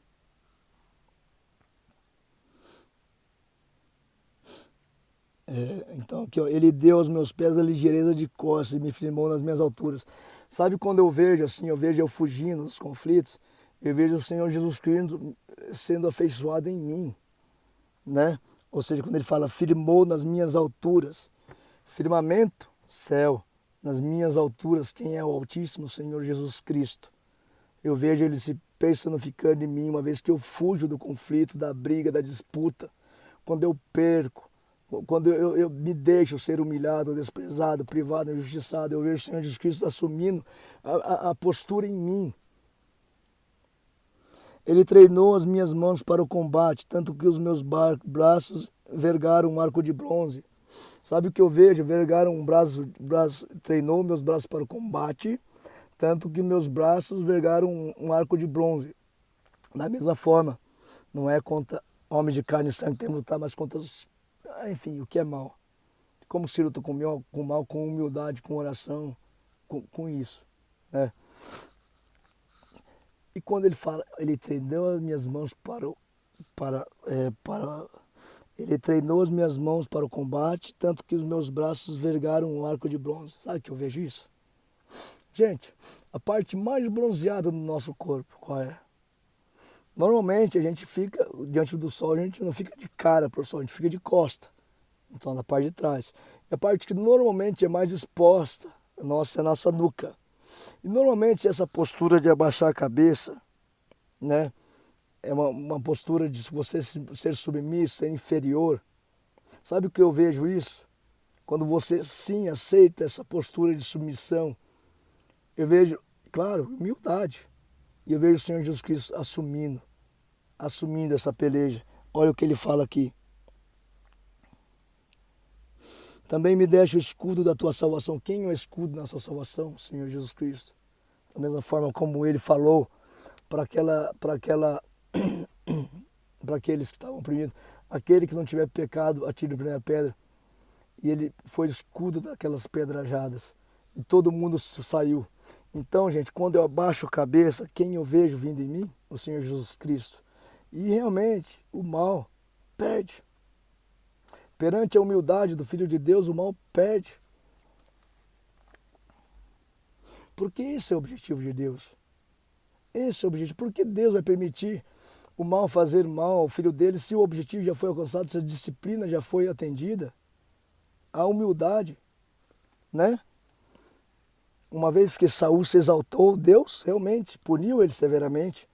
Então aqui, ó, ele deu aos meus pés a ligeireza de costas e me firmou nas minhas alturas. Sabe quando eu vejo assim, eu vejo eu fugindo dos conflitos, eu vejo o Senhor Jesus Cristo sendo afeiçoado em mim, né? Ou seja, quando ele fala firmou nas minhas alturas, firmamento, céu, nas minhas alturas, quem é o Altíssimo? Senhor Jesus Cristo. Eu vejo ele se personificando em mim, uma vez que eu fujo do conflito, da briga, da disputa, quando eu perco, quando eu me deixo ser humilhado, desprezado, privado, injustiçado, eu vejo o Senhor Jesus Cristo assumindo a postura em mim. Ele treinou as minhas mãos para o combate, tanto que os meus braços vergaram um arco de bronze. Sabe o que eu vejo? Vergaram um braço, treinou meus braços para o combate, tanto que meus braços vergaram um arco de bronze. Da mesma forma, não é contra homens de carne e sangue que temos que lutar, mas contra, enfim, o que é mal. Como se luta com mal, com humildade, com oração, com isso, né? E quando ele fala, ele treinou as minhas mãos ele treinou as minhas mãos para o combate, tanto que os meus braços vergaram um arco de bronze. Sabe que eu vejo isso? Gente, a parte mais bronzeada do nosso corpo, qual é? Normalmente a gente fica diante do sol, a gente não fica de cara para o sol, a gente fica de costa. Então na parte de trás. E a parte que normalmente é mais exposta, é a nossa nuca. E normalmente essa postura de abaixar a cabeça, né? É uma postura de você ser submisso, ser inferior. Sabe o que eu vejo isso? Quando você sim aceita essa postura de submissão, eu vejo, claro, humildade. E eu vejo o Senhor Jesus Cristo assumindo essa peleja. Olha o que ele fala aqui. Também me deixa o escudo da tua salvação. Quem é o escudo na sua salvação? Senhor Jesus Cristo. Da mesma forma como ele falou para aqueles que estavam oprimidos, aquele que não tiver pecado, atire a primeira pedra. E ele foi escudo daquelas pedrajadas. E todo mundo saiu. Então, gente, quando eu abaixo a cabeça, quem eu vejo vindo em mim? O Senhor Jesus Cristo. E realmente, o mal perde. Perante a humildade do Filho de Deus, o mal perde. Porque esse é o objetivo de Deus. Esse é o objetivo. Por que Deus vai permitir o mal fazer mal ao filho dele se o objetivo já foi alcançado, se a disciplina já foi atendida? A humildade, né? Uma vez que Saul se exaltou, Deus realmente puniu ele severamente.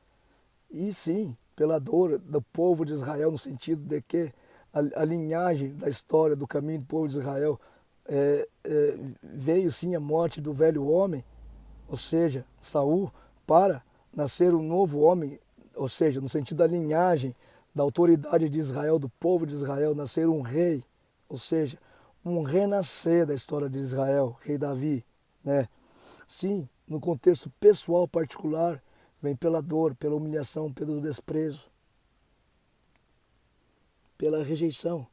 E sim, pela dor do povo de Israel, no sentido de que a linhagem da história, do caminho do povo de Israel, veio sim a morte do velho homem, ou seja, Saul, para nascer um novo homem, ou seja, no sentido da linhagem, da autoridade de Israel, do povo de Israel, nascer um rei, ou seja, um renascer da história de Israel, rei Davi, né? Sim, no contexto pessoal particular, vem pela dor, pela humilhação, pelo desprezo, pela rejeição.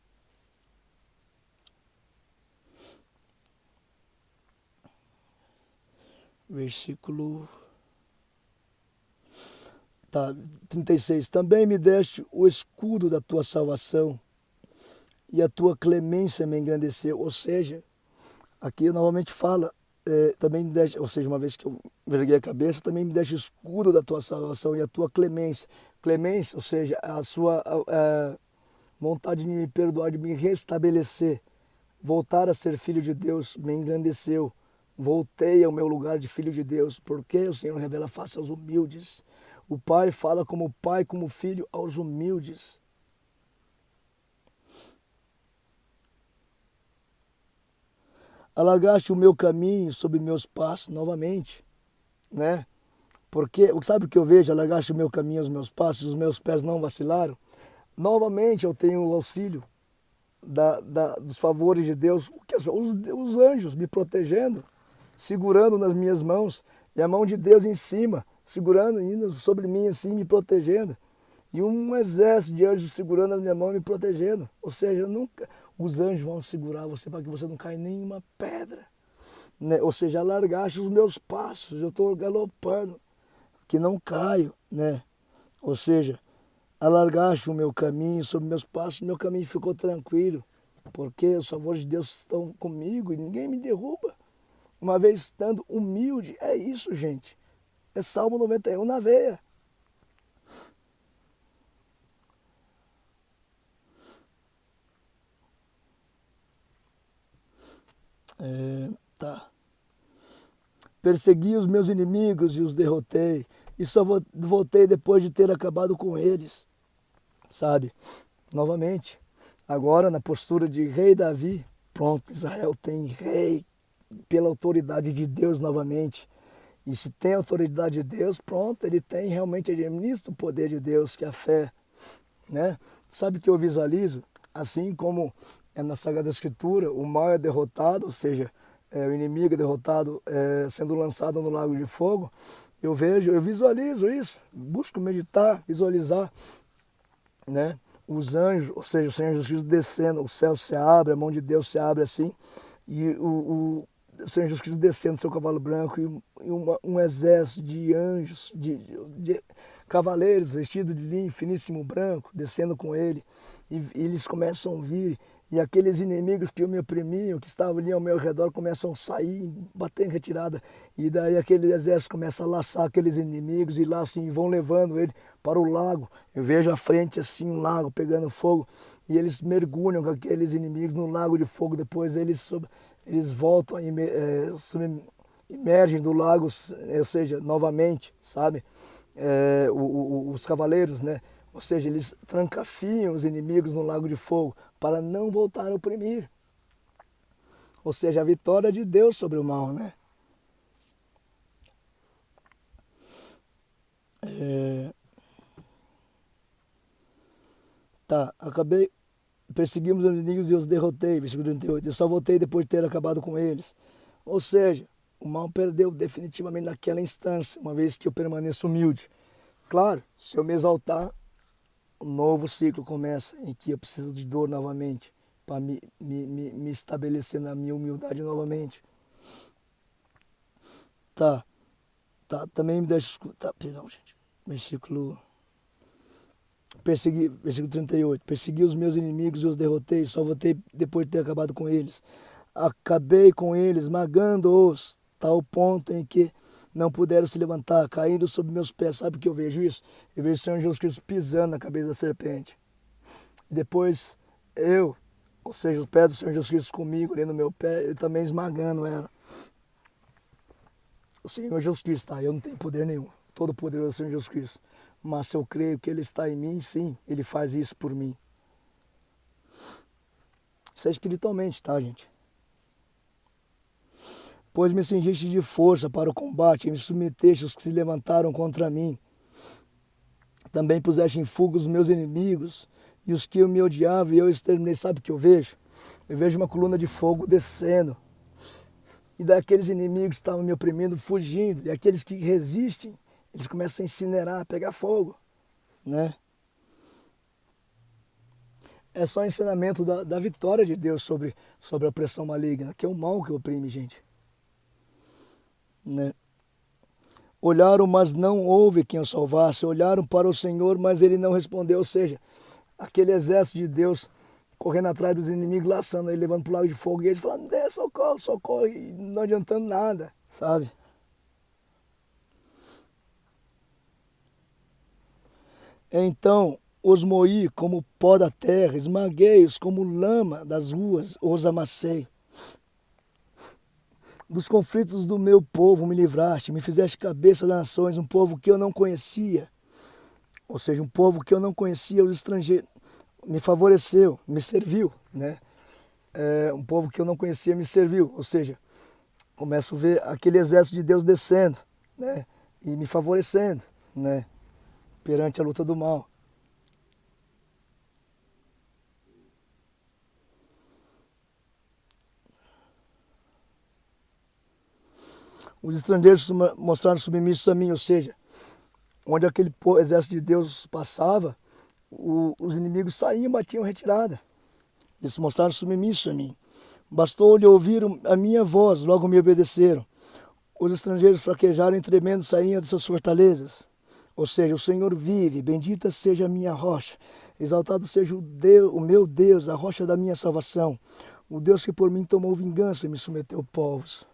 Versículo Tá, 36. Também me deste o escudo da tua salvação e a tua clemência me engrandeceu. Ou seja, aqui novamente fala, também me deste, ou seja, uma vez que eu verguei a cabeça, também me deste o escudo da tua salvação e a tua clemência. Clemência, ou seja, a sua vontade de me perdoar, de me restabelecer, voltar a ser filho de Deus, me engrandeceu. Voltei ao meu lugar de filho de Deus, porque o Senhor revela a face aos humildes. O Pai fala como Pai, como Filho aos humildes. Alagaste o meu caminho sobre meus passos novamente, né? Porque, sabe o que eu vejo? Alagaste o meu caminho aos meus passos, os meus pés não vacilaram. Novamente eu tenho o auxílio dos favores de Deus, os anjos me protegendo, segurando nas minhas mãos, e a mão de Deus em cima, segurando, indo sobre mim assim, me protegendo. E um exército de anjos segurando a minha mão e me protegendo. Ou seja, nunca os anjos vão segurar você para que você não caia em nenhuma pedra. Né? Ou seja, alargaste os meus passos, eu estou galopando, que não caio. Né? Ou seja, alargaste o meu caminho sobre meus passos, meu caminho ficou tranquilo, porque os favores de Deus estão comigo e ninguém me derruba. Uma vez estando humilde, é isso, gente. É Salmo 91 na veia. Tá. Persegui os meus inimigos e os derrotei, e só voltei depois de ter acabado com eles, sabe? Novamente, agora na postura de rei Davi, pronto, Israel tem rei pela autoridade de Deus novamente. E se tem autoridade de Deus, pronto, ele tem realmente, ele administra o poder de Deus, que é a fé, né? Sabe o que eu visualizo? Assim como é na Sagrada Escritura, o mal é derrotado, ou seja, o inimigo é derrotado, sendo lançado no lago de fogo, eu visualizo isso, busco meditar, visualizar, né? Os anjos, ou seja, o Senhor Jesus Cristo descendo, o céu se abre, a mão de Deus se abre assim, e o Senhor Jesus Cristo descendo seu cavalo branco e um exército de anjos, de cavaleiros vestidos de linho finíssimo branco, descendo com ele, e eles começam a vir, e aqueles inimigos que me oprimiam, que estavam ali ao meu redor, começam a sair, bater em retirada, e daí aquele exército começa a laçar aqueles inimigos, e lá assim, vão levando ele para o lago. Eu vejo à frente assim um lago pegando fogo, e eles mergulham com aqueles inimigos no lago de fogo, depois eles voltam, emergem do lago, ou seja, novamente, sabe? Os cavaleiros, né? Ou seja, eles trancafiam os inimigos no lago de fogo para não voltar a oprimir. Ou seja, a vitória de Deus sobre o mal, né? Tá, perseguimos os inimigos e os derrotei, versículo 38. Eu só voltei depois de ter acabado com eles. Ou seja, o mal perdeu definitivamente naquela instância, uma vez que eu permaneço humilde. Claro, se eu me exaltar, um novo ciclo começa, em que eu preciso de dor novamente, para me estabelecer na minha humildade novamente. Tá, também me deixa escutar, perdão, gente. Versículo 38. Persegui os meus inimigos e os derrotei, só voltei depois de ter acabado com eles. Acabei com eles, esmagando-os, tal ponto em que não puderam se levantar, caindo sob meus pés. Sabe por que eu vejo isso? Eu vejo o Senhor Jesus Cristo pisando na cabeça da serpente. E depois ou seja, os pés do Senhor Jesus Cristo comigo, ali no meu pé, eu também esmagando ela. O Senhor Jesus Cristo, tá? Eu não tenho poder nenhum. Todo poderoso é o Senhor Jesus Cristo. Mas se eu creio que Ele está em mim, sim, Ele faz isso por mim. Isso é espiritualmente, tá, gente? Pois me cingiste de força para o combate, e me submeteste os que se levantaram contra mim. Também puseste em fuga os meus inimigos, e os que me odiavam, e eu exterminei. Sabe o que eu vejo? Eu vejo uma coluna de fogo descendo, e daqueles inimigos que estavam me oprimindo, fugindo, e aqueles que resistem, eles começam a incinerar, a pegar fogo, né? É só o ensinamento da vitória de Deus sobre a opressão maligna, que é o mal que oprime, gente. Né? Olharam, mas não houve quem o salvasse. Olharam para o Senhor, mas ele não respondeu. Ou seja, aquele exército de Deus correndo atrás dos inimigos, laçando ele, levando para o lago de fogo, e eles falando, socorro, socorro, e não adiantando nada, sabe? Então os moí como pó da terra, esmaguei-os como lama das ruas, os amassei. Dos conflitos do meu povo me livraste, me fizeste cabeça das nações, um povo que eu não conhecia. Ou seja, um povo que eu não conhecia, os estrangeiros, me favoreceu, me serviu, né? Um povo que eu não conhecia me serviu, ou seja, começo a ver aquele exército de Deus descendo, né? E me favorecendo, né? Perante a luta do mal. Os estrangeiros mostraram submissos a mim, ou seja, onde aquele exército de Deus passava, os inimigos saíam e batiam retirada. Eles se mostraram submissos a mim. Bastou-lhe ouvir a minha voz, logo me obedeceram. Os estrangeiros fraquejaram e tremendo saíam de suas fortalezas. Ou seja, o Senhor vive, bendita seja a minha rocha, exaltado seja o meu Deus, a rocha da minha salvação, o Deus que por mim tomou vingança e me submeteu povos.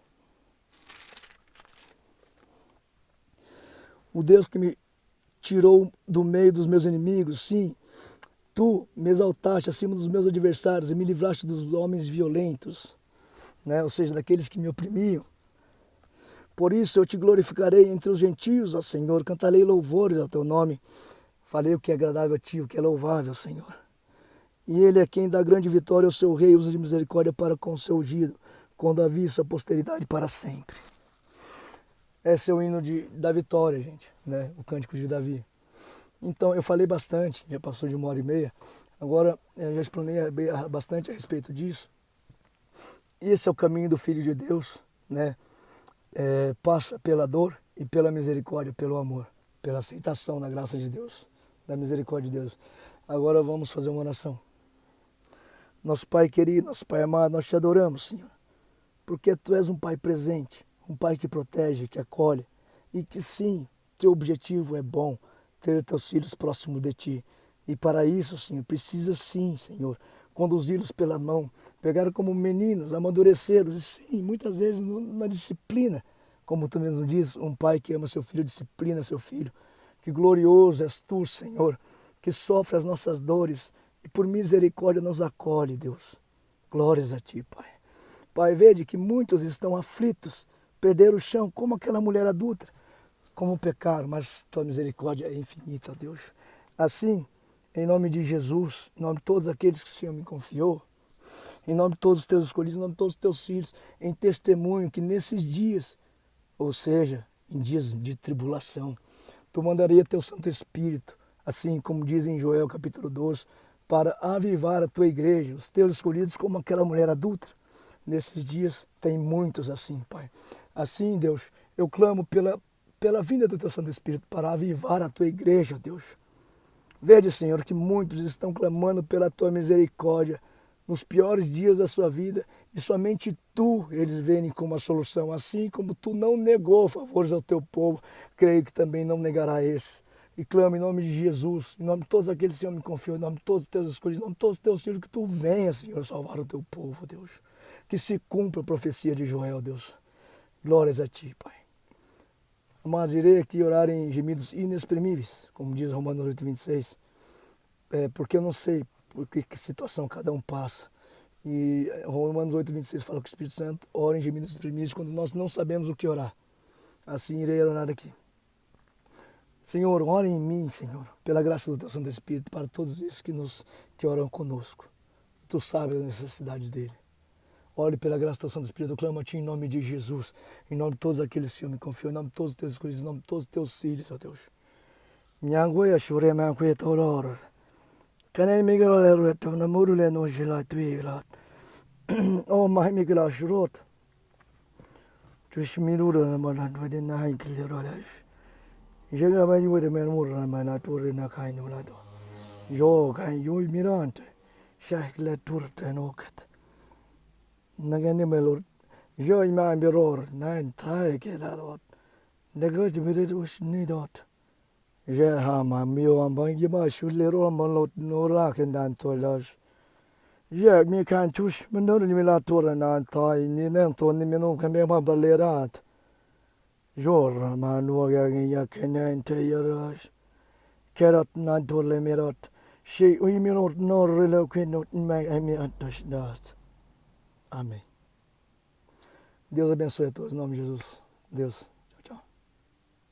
O Deus que me tirou do meio dos meus inimigos, sim, tu me exaltaste acima dos meus adversários e me livraste dos homens violentos, né? Ou seja, daqueles que me oprimiam. Por isso eu te glorificarei entre os gentios, ó Senhor, cantarei louvores ao teu nome. Falei o que é agradável a ti, o que é louvável, Senhor. E ele é quem dá grande vitória ao seu rei, usa de misericórdia para com o seu ungido, com Davi e sua posteridade para sempre. Esse é o hino da vitória, gente, né? O cântico de Davi. Então, eu falei bastante, já passou de 1h30. Agora, eu já explanei bastante a respeito disso. Esse é o caminho do Filho de Deus, né? Passa pela dor e pela misericórdia, pelo amor, pela aceitação da graça de Deus, da misericórdia de Deus. Agora vamos fazer uma oração. Nosso Pai querido, nosso Pai amado, nós te adoramos, Senhor, porque Tu és um Pai presente, um Pai que protege, que acolhe, e que sim, Teu objetivo é bom, ter Teus filhos próximos de Ti. E para isso, Senhor, precisa sim, Senhor, conduzi-los pela mão, pegar como meninos, amadurecê-los, e sim, muitas vezes na disciplina, como Tu mesmo diz, um pai que ama seu filho, disciplina seu filho. Que glorioso és Tu, Senhor, que sofre as nossas dores e por misericórdia nos acolhe, Deus. Glórias a Ti, Pai. Pai, vede que muitos estão aflitos, perderam o chão, como aquela mulher adulta, como pecaram, mas Tua misericórdia é infinita, ó Deus. Assim, em nome de Jesus, em nome de todos aqueles que o Senhor me confiou, em nome de todos os Teus escolhidos, em nome de todos os Teus filhos, em testemunho que nesses dias, ou seja, em dias de tribulação, Tu mandaria Teu Santo Espírito, assim como diz em Joel capítulo 12, para avivar a Tua igreja, os Teus escolhidos como aquela mulher adulta. Nesses dias tem muitos assim, Pai. Assim, Deus, eu clamo pela vinda do Teu Santo Espírito para avivar a Tua igreja, Deus. Vede, Senhor, que muitos estão clamando pela Tua misericórdia nos piores dias da sua vida e somente Tu eles veem como a solução. Assim como Tu não negou favores ao Teu povo, creio que também não negará esse. E clamo em nome de Jesus, em nome de todos aqueles que o Senhor me confiou, em nome de todos os Teus escolhidos, em nome de todos os Teus filhos, que Tu venha, Senhor, salvar o Teu povo, Deus. Que se cumpra a profecia de Joel, Deus. Glórias a Ti, Pai. Mas irei aqui orar em gemidos inexprimíveis, como diz Romanos 8:26, porque eu não sei por que situação cada um passa. E Romanos 8:26 fala que o Espírito Santo ora em gemidos inexprimíveis quando nós não sabemos o que orar. Assim irei orar aqui. Senhor, ora em mim, Senhor, pela graça do Teu Santo Espírito, para todos esses que oram conosco. Tu sabes a necessidade dele. Ore pela graça do Teu Santo Espírito, eu clamo a Ti em nome de Jesus, em nome de todos aqueles que o Senhor me confiou, em nome de todos os Teus escolhidos, em nome de todos os Teus filhos, ó Deus. Minhangoya shure manguya tauror. Kanai migala leru etavna murule no jila tuigla. Oh my migala shurot. Tushmirura na malan wede na haikli rolash. Jega mai wede men murra mana tore na kainu lado. Jo kan yo mirante. Shahla turta nokat. Nagani melor. Jo ima biror na entai kelarot. Negócio de ver os nidot. Já hama meu ambang gima shulero malot nora kendan tolas. Já me kan tush menor ni mila tora na tai ni nen to ni menon kan be ma balerat. Jor ma nuoga ya kenen te yaras. Kerat na tolle merat. She ui menot nor relo kenot mag emi antas dat. Amém. Deus abençoe a todos, em nome de Jesus. Deus.